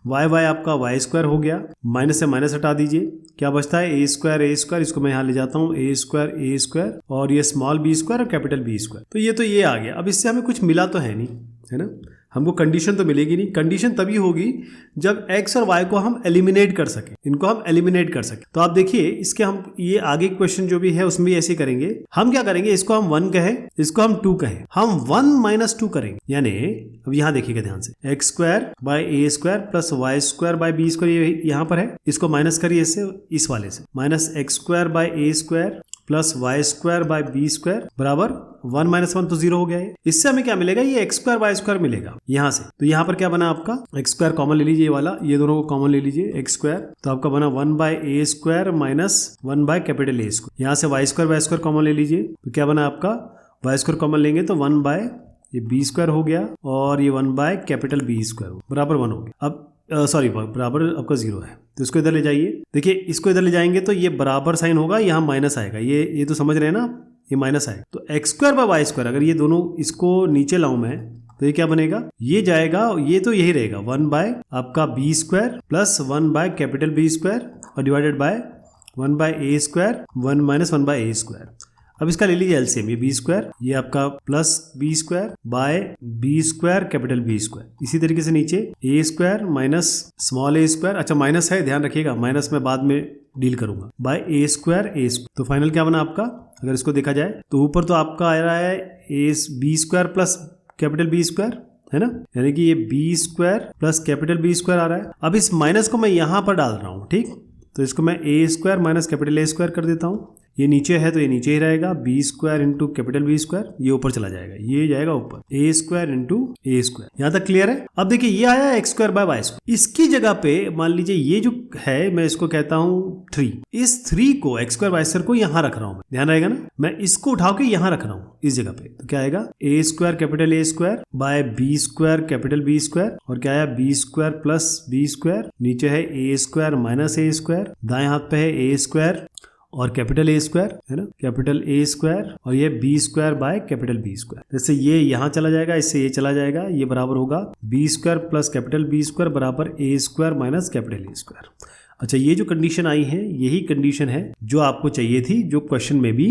वाई वाई आपका वाई स्क्वायर हो गया, माइनस से माइनस हटा दीजिए, क्या बचता है ए स्क्वायर, इसको मैं यहाँ ले जाता हूँ ए स्क्वायर, और ये स्मॉल बी स्क्वायर और कैपिटल बी स्क्वायर। तो ये आ गया। अब इससे हमें कुछ मिला तो है नहीं, है ना, हमको कंडीशन तो मिलेगी नहीं। कंडीशन तभी होगी जब x और y को हम एलिमिनेट कर सके, इनको हम एलिमिनेट कर सके। तो आप देखिए इसके हम ये आगे क्वेश्चन जो भी है उसमें भी ऐसे करेंगे। हम क्या करेंगे, इसको हम 1 कहें, इसको हम 2 कहें, हम 1 - 2 करेंगे। यानी अब यहाँ देखिएगा ध्यान से, x square by A square plus Y square by b square, ये यहाँ पर है, इसको माइनस करिए इससे, इस वाले से, minus x square by A square plus Y square by b square बराबर 1 - 1 तो 0 हो गया है। इससे हमें क्या मिलेगा, ये एक्स स्क्वायर वाई स्क्वायर मिलेगा यहाँ से। तो यहाँ पर क्या बना आपका, एक्स स्क्वायर कॉमन ले लीजिए, ये वाला, ये दोनों को कॉमन ले लीजिए, एक्स स्क्वायर, तो आपका बना 1 by A square minus 1 by capital A square. यहाँ से वाई स्क्वायर कॉमन ले लीजिए, तो क्या बना आपका, वाई स्क्वायर कॉमन लेंगे तो 1 बाय ये बी स्क्वायर हो गया, और ये 1 बाय कैपिटल बी स्क्वायर बराबर 1 हो गया। अब सॉरी बराबर आपका 0 है, तो इसको इधर ले जाइए। देखिए इसको इधर ले जाएंगे तो ये बराबर साइन होगा, यहाँ माइनस आएगा, ये तो समझ रहे हैं ना, ये माइनस आएगा। तो x square by Y square, अगर ये दोनों इसको नीचे लाऊं मैं, तो ये क्या बनेगा, ये जाएगा, ये तो यही रहेगा 1 बाय आपका B square plus 1 by capital B square और divided by 1 by A square 1 - 1 by A square. अब इसका ले लीजिए एलसीएम, ये बी स्क्वायर, ये आपका plus B square by B square capital B square. इसी तरीके से नीचे A square minus small A square, अच्छा माइनस है, ध्यान रखिएगा, माइनस में बाद में डील करूंगा, बाय ए स्क्वायर। तो फाइनल क्या बना आपका, अगर इसको देखा जाए तो ऊपर तो आपका आ रहा है a b square plus capital B square, है ना, यानी कि ये b square plus capital B square आ रहा है। अब इस माइनस को मैं यहां पर डाल रहा हूं, ठीक, तो इसको मैं a square minus capital A square कर देता हूं। ये नीचे है तो ये नीचे ही रहेगा, B square into capital B square, ये ऊपर चला जाएगा, ये जाएगा ऊपर, A square into A square. यहां तक क्लियर है। अब देखिए ये आया X square by Y square, इसकी जगह पे मान लीजिए ये जो है मैं इसको कहता हूं 3, इस 3 को एक्स स्क्वायर वाई स्क्वायर को यहां रख रहा हूं, ध्यान रहेगा ना, मैं इसको उठा के यहां रख रहा हूं इस जगह पे, तो क्या आएगा a square capital A square by B square capital B square, और क्या आया b square plus B square, नीचे है a square minus A square, दाएं हाथ पे है ए स्क्वायर और कैपिटल ए स्क्वायर, है ना, कैपिटल ए स्क्वायर, और ये b square by capital B square. जैसे ये यहां चला जाएगा, इससे ये चला जाएगा, ये बराबर होगा b square plus capital B square बराबर ए square minus capital A square. अच्छा, ये जो कंडीशन आई है यही कंडीशन है जो आपको चाहिए थी, जो क्वेश्चन में भी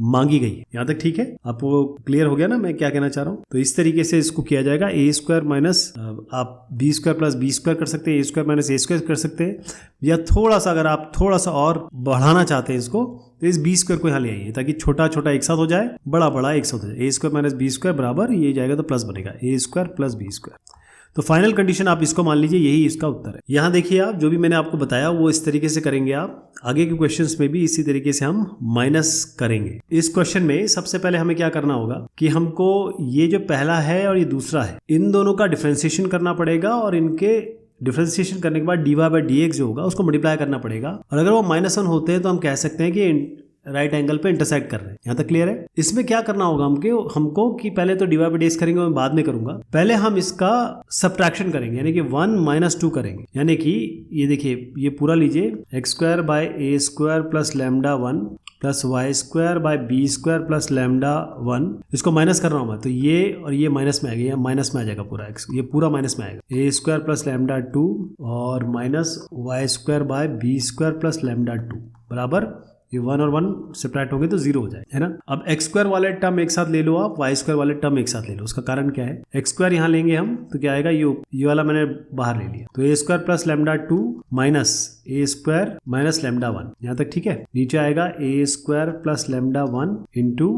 मांगी गई है। यहां तक ठीक है, आपको क्लियर हो गया ना मैं क्या कहना चाह रहा हूं। तो इस तरीके से इसको किया जाएगा, ए स्क्वायर माइनस आप B square plus B square कर सकते हैं, A square minus A square कर सकते हैं, या थोड़ा सा अगर आप थोड़ा सा और बढ़ाना चाहते हैं इसको, तो इस बी स्क्वायर को यहाँ ले आइए ताकि छोटा छोटा एक साथ हो जाए, बड़ा बड़ा एक साथ हो जाए। ए स्क्वायर माइनस बी स्क्वायर बराबर ये जाएगा तो प्लस बनेगा ए स्क्वायर प्लस बी स्क्वायर। तो फाइनल कंडीशन आप इसको मान लीजिए यही इसका उत्तर है। यहाँ देखिए आप जो भी मैंने आपको बताया वो इस तरीके से करेंगे आप, आगे के क्वेश्चंस में भी इसी तरीके से हम माइनस करेंगे। इस क्वेश्चन में सबसे पहले हमें क्या करना होगा कि हमको ये जो पहला है और ये दूसरा है, इन दोनों का डिफरेंशिएशन करना पड़ेगा, और इनके डिफरेंशिएशन करने के बाद D Y by D X जो होगा उसको मल्टीप्लाई करना पड़ेगा, और अगर वो -1 होते हैं तो हम कह सकते हैं कि राइट एंगल पे इंटरसेक्ट कर रहे हैं। यहाँ तक क्लियर है। इसमें क्या करना होगा हमको कि पहले तो डिवाइड बाय डी एक्स करेंगे, मैं बाद में करूंगा, पहले हम इसका सब्ट्रैक्शन करेंगे, यानी कि 1 - 2 करेंगे, यानी कि ये देखिए ये पूरा लीजिए, X square by A square plus lambda 1 plus Y square by B square plus lambda 1, इसको माइनस कर रहा हूं मैं, तो ये और ये माइनस में आ गया, माइनस में आ जाएगा पूरा, ये पूरा माइनस में आएगा, ए स्क्वायर प्लस लैम्डा 2 और minus Y square by B square plus lambda 2 बराबर, ये 1 और 1 सेपरेट होंगे तो 0 हो जाए, है ना। अब एक्स स्क्वायर वाले टर्म एक साथ ले लो आप, वाई स्क्वायर वाले टर्म एक साथ ले लो। उसका कारण क्या है, एक्स स्क्वायर यहाँ लेंगे हम तो क्या आएगा, ये वाला मैंने बाहर ले लिया, तो ए स्क्वायर प्लस लैम्डा 2 माइनस ए स्क्वायर माइनस लैम्डा 1, यहाँ तक ठीक है। नीचे आएगा a square plus lambda 1 into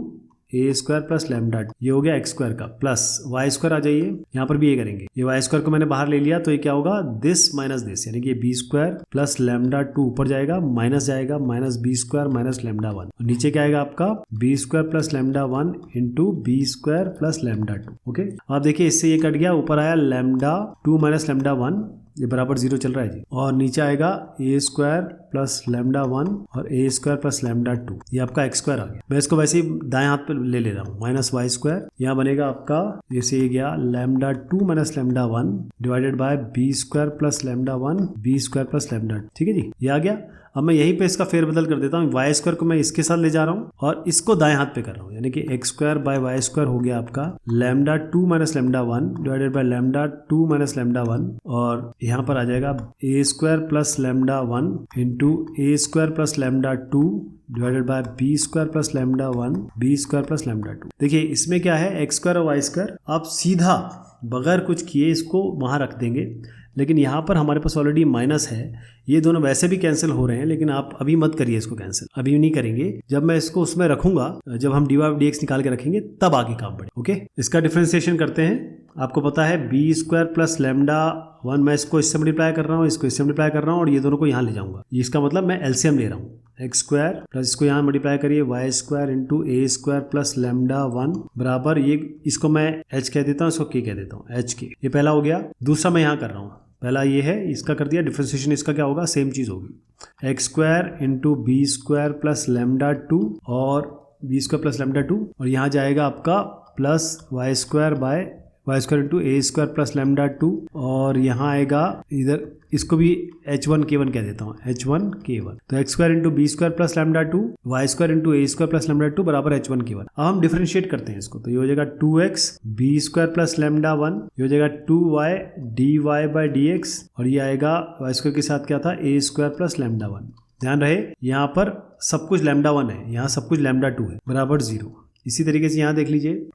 A square plus lambda, ये हो गया एक्स स्क्वायर का, प्लस वाई स्क्वायर आ जाइए, यहाँ पर भी ये करेंगे, ये वाई स्क्वायर को मैंने बाहर ले लिया तो ये क्या होगा, दिस माइनस दिस, यानी कि बी स्क्वायर प्लस लैम्डा 2 ऊपर जाएगा, माइनस जाएगा minus B square minus lambda 1, नीचे क्या आएगा आपका B square plus lambda 1 into B square plus lambda 2। Okay, आप देखिए इससे ये कट गया, ऊपर आया लैम्डा 2 माइनस लैम्डा 1, ये बराबर 0 चल रहा है जी, और नीचे आएगा ए स्क्वायर प्लस लैम्डा 1 और ए स्क्वायर प्लस लैम्डा 2, ये आपका एक्स स्क्वायर आ गया। मैं इसको वैसे ही दाएं हाथ पे ले रहा हूँ, माइनस वाई स्क्वायर, यहाँ बनेगा आपका जैसे ये गया lambda 2 minus lambda 1 divided by B square plus lambda 1 B square plus lambda 2, ठीक है जी, ये आ गया। अब मैं यहीं पे इसका फेरबदल कर देता हूँ, वाई स्क्वायर को मैं इसके साथ ले जा रहा हूँ और इसको दाएं हाथ पे कर रहा हूँ, यानी कि x square by Y square हो गया आपका lambda 2 minus lambda 1 divided by lambda 2 minus lambda 1, और यहाँ पर आ जाएगा ए square plus lambda 1 into A square plus lambda 2 divided by B square plus lambda 1 B square plus lambda 2। देखिए इसमें क्या है, एक्स स्क्वायर और वाई स्क्वायर आप सीधा बगैर कुछ किए इसको वहाँ रख देंगे, लेकिन यहाँ पर हमारे पास ऑलरेडी माइनस है, ये दोनों वैसे भी कैंसिल हो रहे हैं, लेकिन आप अभी मत करिए इसको कैंसिल, अभी नहीं करेंगे, जब मैं इसको उसमें रखूंगा, जब हम डी वाई डी एक्स निकाल के रखेंगे तब आगे काम बढ़े। ओके, इसका डिफरेंशिएशन करते हैं। आपको पता है बी स्क्वायर प्लस लैम्डा 1, मैं इसको इससे मल्टीप्लाई कर रहा हूँ, इसको इससे मल्टीप्लाई कर रहा हूँ, और ये दोनों को यहाँ ले जाऊंगा, इसका मतलब मैं एलसीएम ले रहा हूँ, एक्स स्क्वायर प्लस इसको यहाँ मल्टीप्लाई करिए वाई स्क्वायर इंटू ए स्क्वायर प्लस लैम्डा 1 बराबर, ये इसको मैं एच कह देता हूँ, इसको के कह देता हूँ, एच के, ये पहला हो गया। दूसरा मैं यहाँ कर रहा हूँ, पहला ये है, इसका कर दिया, डिफरेंशिएशन इसका क्या होगा, सेम चीज़ होगी, X square into B square plus lambda 2 और बी स्क्वायर प्लस लैम्डा 2, और यहाँ जाएगा आपका plus Y square by Y square into A square plus lambda 2, और यहाँ आएगा इधर, इसको भी h1 k1 कह देता हूँ, h1 k1, तो x square into B square plus lambda 2 y square into ए स्क्वायर प्लस लैम्डा 2 बराबर h1 k1। अब हम डिफरेंशिएट करते हैं इसको, तो ये हो जाएगा 2x B square plus lambda 1, ये हो जाएगा 2y D Y by D X, और ये आएगा वाई स्क्वायर के साथ क्या था, ए स्क्वायर प्लस लैम्डा 1। ध्यान रहे यहाँ पर सब कुछ लैम्डा 1 है, यहाँ सब कुछ लैम्डा 2 है, बराबर 0। इसी तरीके से यहाँ देख लीजिए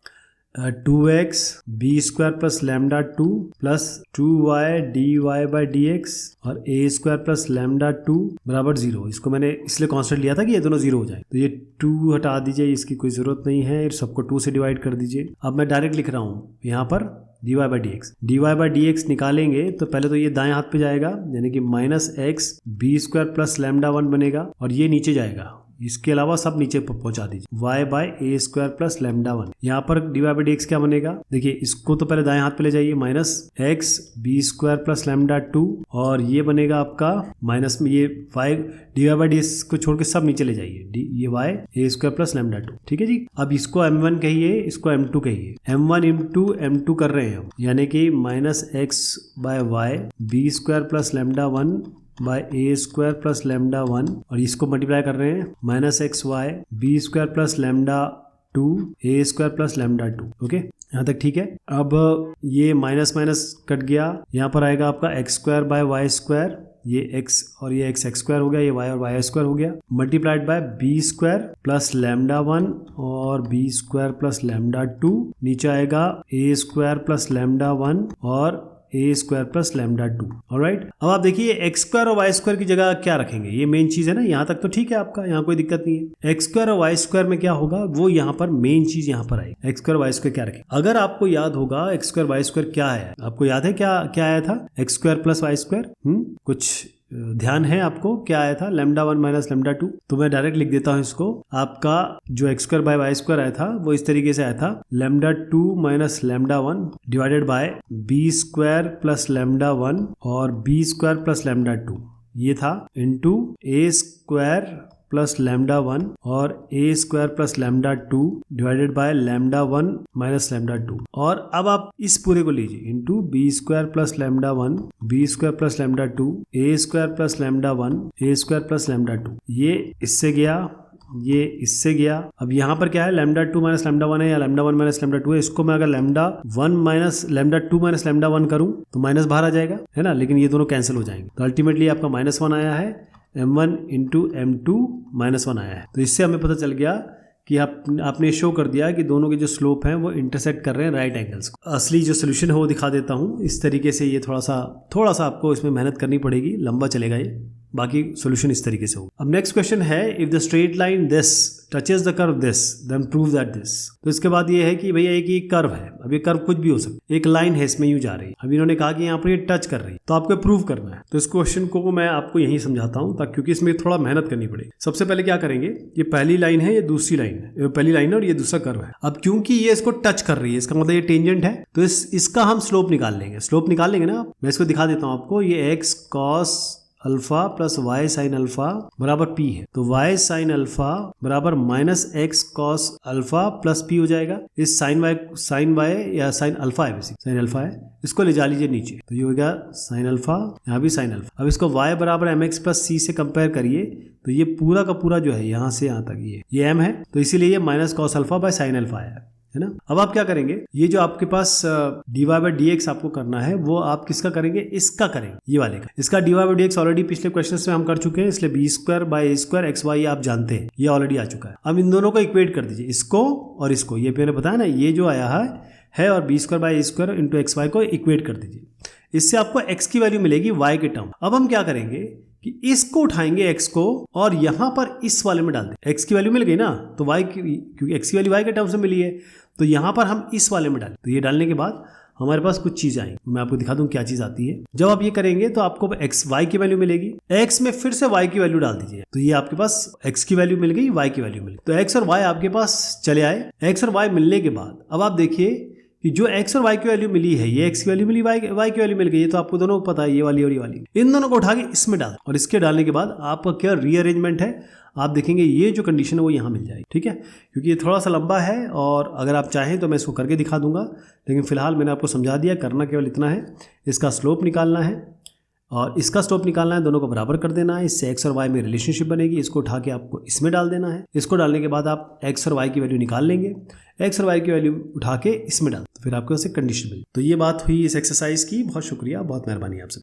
2x B square plus lambda 2 प्लस 2y D Y by D X और ए स्क्वायर प्लस लैम्डा 2 बराबर 0। इसको मैंने इसलिए कांस्टेंट लिया था कि ये दोनों 0 हो जाए, तो ये 2 हटा दीजिए, इसकी कोई ज़रूरत नहीं है, सबको 2 से डिवाइड कर दीजिए। अब मैं डायरेक्ट लिख रहा हूँ यहाँ पर dy by D x. dy by D x निकालेंगे तो पहले तो ये दाएं हाथ पे जाएगा, यानी कि minus X B square plus lambda 1 बनेगा, और ये नीचे जाएगा, इसके अलावा सब नीचे पहुंचा दीजिए, y बाय ए स्क्वायर प्लस लैम्डा 1। यहाँ पर dy बाई डी एक्स क्या बनेगा, देखिए इसको तो पहले दाएं हाथ पे ले जाइए, minus X B square plus lambda 2, और ये बनेगा आपका माइनस में ये y dy by D x को छोड़ के सब नीचे ले जाइए, ये y ए स्क्वायर प्लस लैम्डा 2। ठीक है जी। अब इसको m1 कहिए, इसको m2 कहिए, m1 इंटू m2 कर रहे हैं हम, यानी कि minus x by y b square plus lambda 1 by A square plus lambda 1, और इसको मल्टीप्लाई कर रहे हैं minus x y b square plus lambda 2 a square plus lambda 2। Okay, यहाँ तक ठीक है। अब ये माइनस माइनस कट गया, यहाँ पर आएगा आपका X square by Y square, ये x और ये x स्क्वायर हो गया, ये y और y स्क्वायर हो गया, multiplied by B square plus lambda 1 और बी स्क्वायर प्लस लैम्डा 2, नीचे आएगा a स्क्वायर प्लस लैम्डा 1 और ए स्क्वायर प्लस लैम्डा 2। ऑलराइट, अब आप देखिए एक्स स्क्वायर और वाई स्क्वायर की जगह क्या रखेंगे, ये मेन चीज है ना, यहाँ तक तो ठीक है आपका, यहाँ कोई दिक्कत नहीं है। एक्स स्क्वायर और वाई स्क्वायर में क्या होगा, वो यहाँ पर मेन चीज यहाँ पर आएगी, एक्स स्क्वायर वाई स्क्वायर क्या रखें। अगर आपको याद होगा एक्स स्क्वायर वाई स्क्वायर क्या है, आपको याद है क्या क्या आया था, X square plus Y square, कुछ ध्यान है आपको क्या आया था, लैम्डा 1 माइनस लैम्डा 2। तो मैं डायरेक्ट लिख देता हूं इसको, आपका जो x square by Y square आया था वो इस तरीके से आया था, lambda 2 minus lambda 1 divided by B square plus lambda 1 और बी स्क्वायर प्लस लैम्डा 2, ये था into a square plus lambda 1 और ए square plus lambda 2 divided by lambda 1 minus lambda 2। और अब आप इस पूरे को लीजिए into b square plus lambda 1 B square plus lambda 2 a square plus lambda 1 A square plus lambda 2, ये इससे गया, ये इससे गया। अब यहाँ पर क्या है, लैम्डा 2 माइनस लैम्डा 1 है या लैम्डा 1 माइनस लैम्डा 2 है, इसको मैं अगर lambda 1 minus lambda 2 minus lambda 1 करूँ तो माइनस बाहर आ जाएगा, है ना, लेकिन ये दोनों कैंसिल हो जाएंगे, तो अल्टीमेटली आपका माइनस 1 आया है, m1 इंटू m2 माइनस 1 आया है। तो इससे हमें पता चल गया कि आपने शो कर दिया कि दोनों के जो स्लोप हैं वो इंटरसेक्ट कर रहे हैं राइट एंगल्स को। असली जो सोल्यूशन है वो दिखा देता हूँ इस तरीके से, ये थोड़ा सा आपको इसमें मेहनत करनी पड़ेगी, लंबा चलेगा ये, बाकी सोल्यूशन इस तरीके से होगा। अब नेक्स्ट क्वेश्चन है, if the straight line this touches the curve this then prove that this. तो इसके बाद ये है कि भैया एक कर्व है, अब ये कर्व कुछ भी हो सकता है, एक लाइन है इसमें यूं जा रही है, अब इन्होंने कहा कि यहाँ पर ये टच कर रही है, तो आपको प्रूव करना है। तो इस क्वेश्चन को मैं आपको यही समझाता हूँ ताकि, क्योंकि इसमें थोड़ा मेहनत करनी पड़ेगी। सबसे पहले क्या करेंगे, ये पहली लाइन है, ये दूसरी लाइन है, ये पहली लाइन है और ये दूसरा कर्व है। अब क्योंकि ये इसको टच कर रही है, इसका मतलब ये टेंजेंट है, तो इसका हम स्लोप निकाल लेंगे। स्लोप निकाल लेंगे ना, मैं इसको दिखा देता हूँ आपको, ये X cos alpha plus Y sine alpha बराबर पी है, तो वाई साइन अल्फा बराबर minus X cos alpha plus P हो जाएगा। इस साइन वाई या साइन अल्फा है, बेसिक साइन अल्फा है, इसको ले जा लीजिए नीचे, तो ये हो गया साइन अल्फा, यहाँ भी साइन अल्फा। अब इसको y बराबर एम एक्स प्लस सी से कंपेयर करिए, तो ये पूरा का पूरा जो है यहाँ से यहाँ तक ये m है, तो इसीलिए ये minus cos alpha by sine alpha है ना। अब आप क्या करेंगे, ये जो आपके पास dy बाई डी एक्स आपको करना है वो आप किसका करेंगे, इसका करेंगे, ये वाले का। इसका dy by D X already पिछले क्वेश्चन में हम कर चुके हैं, इसलिए B square by A square X Y आप जानते हैं, ये ऑलरेडी आ चुका है। अब इन दोनों को इक्वेट कर दीजिए, इसको और इसको, ये मैंने बताया ना, ये जो आया है और B square by A square into X Y को इक्वेट कर दीजिए, इससे आपको x की वैल्यू मिलेगी y के टर्म। अब हम क्या करेंगे कि इसको उठाएंगे x को और यहां पर इस वाले में डाल दें, x की वैल्यू मिल गई ना, तो y की, क्योंकि x की वैल्यू y के टर्म से मिली है, तो यहां पर हम इस वाले में डालें। तो ये डालने के बाद हमारे पास कुछ चीज आएंगी, मैं आपको दिखा दूं क्या चीज आती है। जब आप ये करेंगे तो आपको x y की वैल्यू मिलेगी, x में फिर से y की वैल्यू डाल दीजिए, तो ये आपके पास x की वैल्यू मिल गई, y की वैल्यू मिल गई, तो x और y आपके पास चले आए। x और y मिलने के बाद अब आप देखिए कि जो x और y की वैल्यू मिली है, ये x की वैल्यू मिली, y की वैल्यू मिल गई, ये तो आपको दोनों को पता है, ये वाली और ये वाली, इन दोनों को उठा के इसमें डाल, और इसके डालने के बाद आपका क्या रीअरेंजमेंट है, आप देखेंगे ये जो कंडीशन है वो यहाँ मिल जाएगी। ठीक है, क्योंकि ये थोड़ा सा लंबा है और अगर आप चाहें तो मैं इसको करके दिखा दूंगा, लेकिन फिलहाल मैंने आपको समझा दिया, करना केवल इतना है, इसका स्लोप निकालना है और इसका स्लोप निकालना है, दोनों को बराबर कर देना है, इससे x और y में रिलेशनशिप बनेगी, इसको उठा के आपको इसमें डाल देना है। इसको डालने के बाद आप x और y की वैल्यू निकाल लेंगे, x और y की वैल्यू उठा के इसमें डाल, तो फिर आपको ऐसे कंडीशन मिली। तो ये बात हुई इस एक्सरसाइज की। बहुत शुक्रिया, बहुत मेहरबानी आपसे।